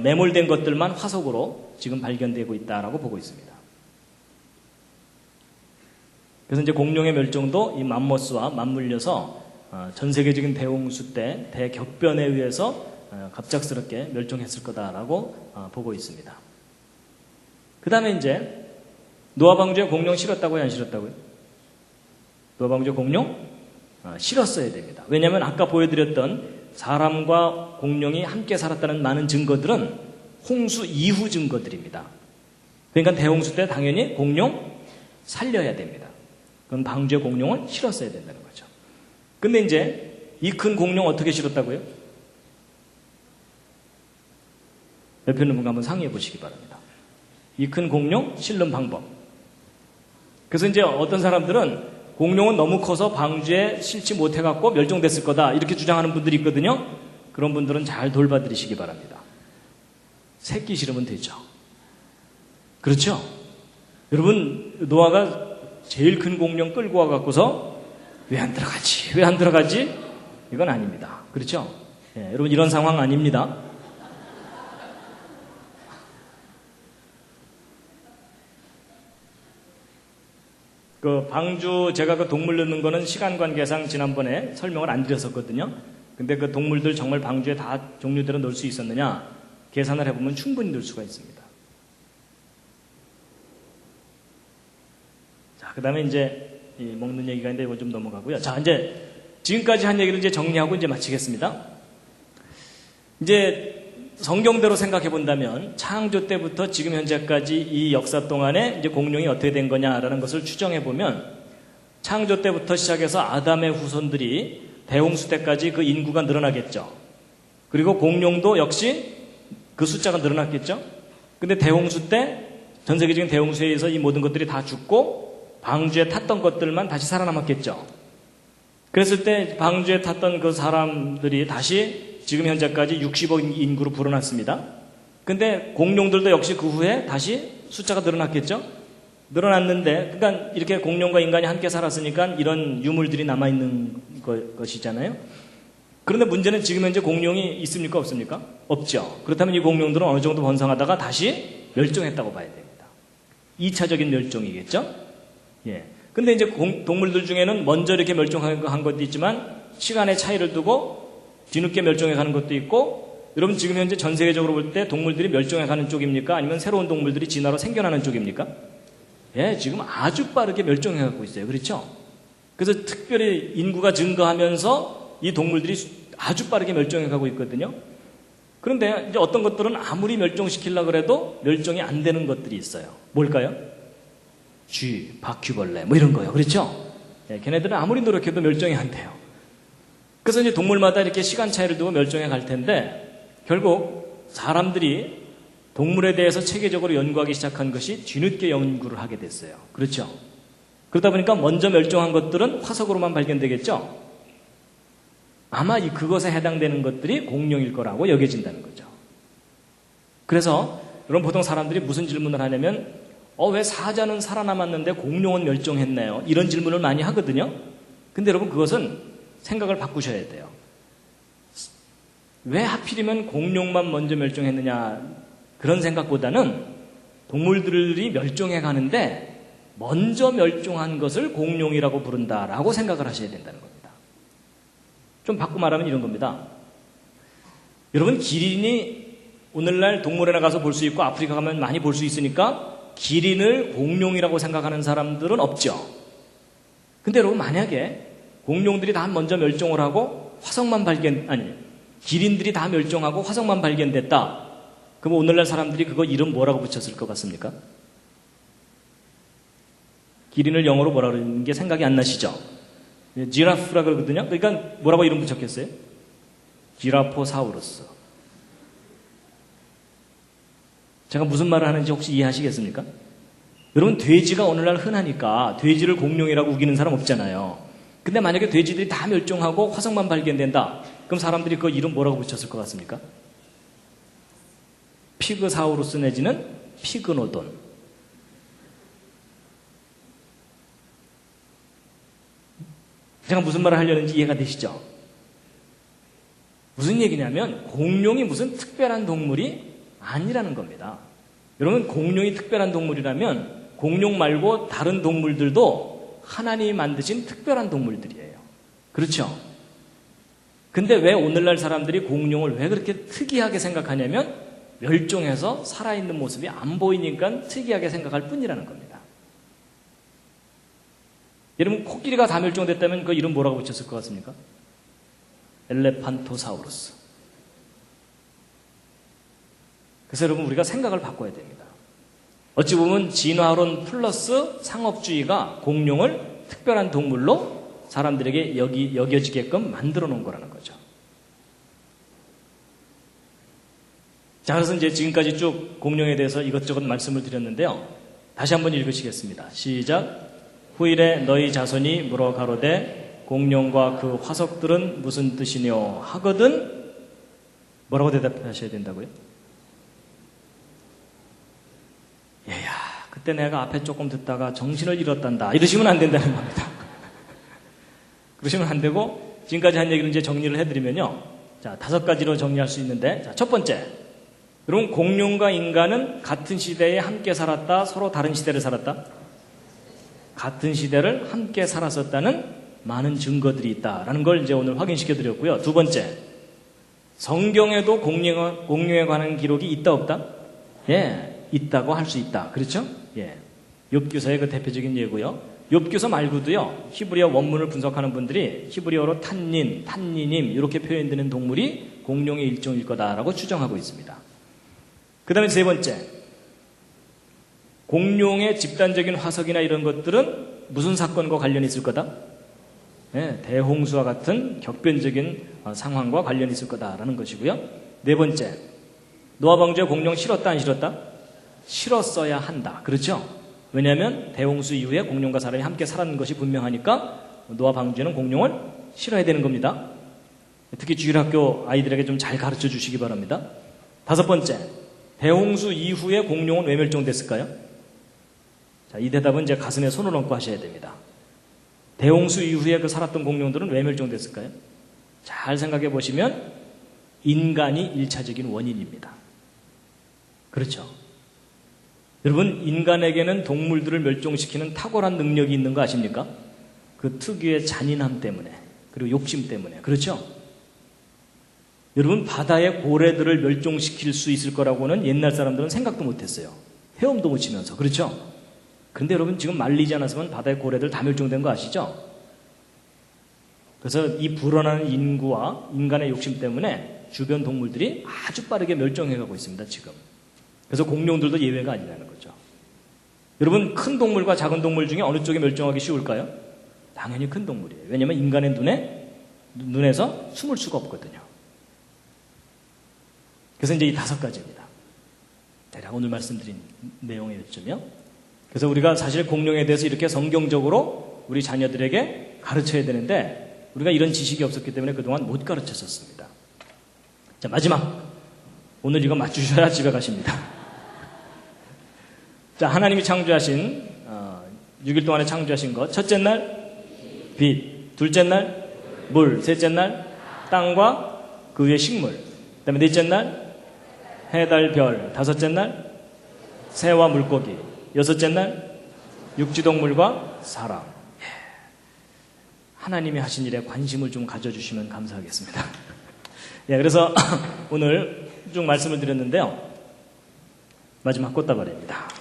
매몰된 것들만 화석으로 지금 발견되고 있다라고 보고 있습니다. 그래서 이제 공룡의 멸종도 이 맘모스와 맞물려서 전 세계적인 대홍수 때 대격변에 의해서 갑작스럽게 멸종했을 거다라고 보고 있습니다. 그 다음에 이제 노아 방주에 공룡 실었다고요, 안 실었다고요? 노아 방주에 공룡 실었어야 됩니다. 왜냐하면 아까 보여드렸던 사람과 공룡이 함께 살았다는 많은 증거들은 홍수 이후 증거들입니다. 그러니까 대홍수 때 당연히 공룡 살려야 됩니다. 그럼 방주에 공룡을 실었어야 된다는 거죠. 근데 이제 이 큰 공룡 어떻게 실었다고요? 옆에 있는 분과 한번 상의해 보시기 바랍니다. 이 큰 공룡 실는 방법. 그래서 이제 어떤 사람들은 공룡은 너무 커서 방주에 실지 못해갖고 멸종됐을 거다 이렇게 주장하는 분들이 있거든요. 그런 분들은 잘 돌봐드리시기 바랍니다. 새끼 실으면 되죠. 그렇죠? 여러분, 노아가 제일 큰 공룡 끌고 와갖고서 왜 안 들어가지? 왜 안 들어가지? 이건 아닙니다. 그렇죠? 예, 여러분, 이런 상황 아닙니다. 그 방주, 제가 그 동물 넣는 거는 시간 관계상 지난번에 설명을 안 드렸었거든요. 근데 그 동물들 정말 방주에 다 종류대로 넣을 수 있었느냐? 계산을 해보면 충분히 넣을 수가 있습니다. 자, 그 다음에 이제 먹는 얘기가 있는데 이거 좀 넘어가고요. 자, 이제 지금까지 한 얘기를 이제 정리하고 이제 마치겠습니다. 이제 성경대로 생각해 본다면 창조 때부터 지금 현재까지 이 역사 동안에 이제 공룡이 어떻게 된 거냐라는 것을 추정해 보면 창조 때부터 시작해서 아담의 후손들이 대홍수 때까지 그 인구가 늘어나겠죠. 그리고 공룡도 역시 그 숫자가 늘어났겠죠. 근데 대홍수 때 전 세계적인 대홍수에 의해서 이 모든 것들이 다 죽고 방주에 탔던 것들만 다시 살아남았겠죠. 그랬을 때 방주에 탔던 그 사람들이 다시 지금 현재까지 60억 인구로 불어났습니다. 근데 공룡들도 역시 그 후에 다시 숫자가 늘어났겠죠? 늘어났는데, 그러니까 이렇게 공룡과 인간이 함께 살았으니까 이런 유물들이 남아있는 것이잖아요. 그런데 문제는 지금 현재 공룡이 있습니까? 없습니까? 없죠. 그렇다면 이 공룡들은 어느 정도 번성하다가 다시 멸종했다고 봐야 됩니다. 2차적인 멸종이겠죠? 예. 근데 이제 동물들 중에는 먼저 이렇게 멸종한 것도 있지만 시간의 차이를 두고 뒤늦게 멸종해가는 것도 있고, 여러분 지금 현재 전 세계적으로 볼 때 동물들이 멸종해가는 쪽입니까? 아니면 새로운 동물들이 진화로 생겨나는 쪽입니까? 예, 지금 아주 빠르게 멸종해가고 있어요. 그렇죠? 그래서 특별히 인구가 증가하면서 이 동물들이 아주 빠르게 멸종해가고 있거든요. 그런데 이제 어떤 것들은 아무리 멸종시키려고 해도 멸종이 안 되는 것들이 있어요. 뭘까요? 쥐, 바퀴벌레 뭐 이런 거요. 그렇죠? 예, 걔네들은 아무리 노력해도 멸종이 안 돼요. 그래서 이제 동물마다 이렇게 시간 차이를 두고 멸종해 갈 텐데 결국 사람들이 동물에 대해서 체계적으로 연구하기 시작한 것이 뒤늦게 연구를 하게 됐어요. 그렇죠? 그러다 보니까 먼저 멸종한 것들은 화석으로만 발견되겠죠? 아마 그것에 해당되는 것들이 공룡일 거라고 여겨진다는 거죠. 그래서 여러분 보통 사람들이 무슨 질문을 하냐면 왜 사자는 살아남았는데 공룡은 멸종했나요? 이런 질문을 많이 하거든요. 근데 여러분 그것은 생각을 바꾸셔야 돼요. 왜 하필이면 공룡만 먼저 멸종했느냐 그런 생각보다는 동물들이 멸종해 가는데 먼저 멸종한 것을 공룡이라고 부른다라고 생각을 하셔야 된다는 겁니다. 좀 바꿔 말하면 이런 겁니다. 여러분 기린이 오늘날 동물원에 가서 볼 수 있고 아프리카 가면 많이 볼 수 있으니까 기린을 공룡이라고 생각하는 사람들은 없죠. 근데 여러분 만약에 공룡들이 다 먼저 멸종을 하고 기린들이 다 멸종하고 화석만 발견됐다. 그럼 오늘날 사람들이 그거 이름 뭐라고 붙였을 것 같습니까? 기린을 영어로 뭐라 그러는 게 생각이 안 나시죠? 지라프라 그러거든요. 그러니까 뭐라고 이름 붙였겠어요? 지라포사우루스. 제가 무슨 말을 하는지 혹시 이해하시겠습니까? 여러분 돼지가 오늘날 흔하니까 돼지를 공룡이라고 우기는 사람 없잖아요. 근데 만약에 돼지들이 다 멸종하고 화석만 발견된다. 그럼 사람들이 그 이름 뭐라고 붙였을 것 같습니까? 피그사우루스 내지는 피그노돈. 제가 무슨 말을 하려는지 이해가 되시죠? 무슨 얘기냐면 공룡이 무슨 특별한 동물이 아니라는 겁니다. 여러분 공룡이 특별한 동물이라면 공룡 말고 다른 동물들도 하나님이 만드신 특별한 동물들이에요. 그렇죠? 근데 왜 오늘날 사람들이 공룡을 왜 그렇게 특이하게 생각하냐면 멸종해서 살아있는 모습이 안 보이니까 특이하게 생각할 뿐이라는 겁니다. 여러분 코끼리가 다 멸종됐다면 그 이름 뭐라고 붙였을 것 같습니까? 엘레판토사우루스. 그래서 여러분 우리가 생각을 바꿔야 됩니다. 어찌 보면 진화론 플러스 상업주의가 공룡을 특별한 동물로 사람들에게 여겨지게끔 만들어 놓은 거라는 거죠. 자, 그래서 이제 지금까지 쭉 공룡에 대해서 이것저것 말씀을 드렸는데요. 다시 한번 읽으시겠습니다. 시작. 후일에 너희 자손이 물어 가로되 공룡과 그 화석들은 무슨 뜻이뇨 하거든 뭐라고 대답하셔야 된다고요? 얘야, 그 그때 내가 앞에 조금 듣다가 정신을 잃었단다. 이러시면 안 된다는 겁니다. 그러시면 안 되고, 지금까지 한 얘기를 이제 정리를 해드리면요. 자, 5가지로 정리할 수 있는데, 자, 첫 번째. 여러분, 공룡과 인간은 같은 시대에 함께 살았다, 서로 다른 시대를 살았다? 같은 시대를 함께 살았었다는 많은 증거들이 있다라는 걸 이제 오늘 확인시켜 드렸고요. 두 번째. 성경에도 공룡에 관한 기록이 있다, 없다? 예, 있다고 할 수 있다. 그렇죠? 예. 욥기서의 그 대표적인 예고요. 욥기서 말고도요. 히브리어 원문을 분석하는 분들이 히브리어로 탄니님 이렇게 표현되는 동물이 공룡의 일종일 거다라고 추정하고 있습니다. 그 다음에 세 번째. 공룡의 집단적인 화석이나 이런 것들은 무슨 사건과 관련이 있을 거다? 예, 대홍수와 같은 격변적인 상황과 관련이 있을 거다라는 것이고요. 네 번째. 노아 방주에 공룡 실었다, 안 실었다? 실었어야 한다. 그렇죠? 왜냐하면 대홍수 이후에 공룡과 사람이 함께 살았는 것이 분명하니까 노아 방주에는 공룡을 실어야 되는 겁니다. 특히 주일학교 아이들에게 좀 잘 가르쳐 주시기 바랍니다. 다섯 번째. 대홍수 이후에 공룡은 왜 멸종됐을까요? 자, 이 대답은 이제 가슴에 손을 얹고 하셔야 됩니다. 대홍수 이후에 그 살았던 공룡들은 왜 멸종됐을까요? 잘 생각해 보시면 인간이 1차적인 원인입니다. 그렇죠? 여러분, 인간에게는 동물들을 멸종시키는 탁월한 능력이 있는 거 아십니까? 그 특유의 잔인함 때문에, 그리고 욕심 때문에. 그렇죠? 여러분, 바다의 고래들을 멸종시킬 수 있을 거라고는 옛날 사람들은 생각도 못했어요. 헤엄도 못 치면서. 그렇죠? 그런데 여러분, 지금 말리지 않았으면 바다의 고래들 다 멸종된 거 아시죠? 그래서 이 불어나는 인구와 인간의 욕심 때문에 주변 동물들이 아주 빠르게 멸종해가고 있습니다, 지금. 그래서 공룡들도 예외가 아니라는 거죠. 여러분, 큰 동물과 작은 동물 중에 어느 쪽이 멸종하기 쉬울까요? 당연히 큰 동물이에요. 왜냐하면 인간의 눈에서 숨을 수가 없거든요. 그래서 이제 이 5가지입니다. 대략 오늘 말씀드린 내용이었죠. 그래서 우리가 사실 공룡에 대해서 이렇게 성경적으로 우리 자녀들에게 가르쳐야 되는데 우리가 이런 지식이 없었기 때문에 그동안 못 가르쳤었습니다. 자, 마지막. 오늘 이거 맞추셔야 집에 가십니다. 자, 하나님이 창조하신 6일 동안에 창조하신 것. 첫째 날 빛, 둘째 날 물, 셋째 날 땅과 그 위에 식물, 그 다음에 넷째 날 해, 달, 별, 다섯째 날 새와 물고기, 여섯째 날 육지동물과 사람. 하나님이 하신 일에 관심을 좀 가져주시면 감사하겠습니다. 예, 그래서 오늘 쭉 말씀을 드렸는데요. 마지막 꽃다발입니다.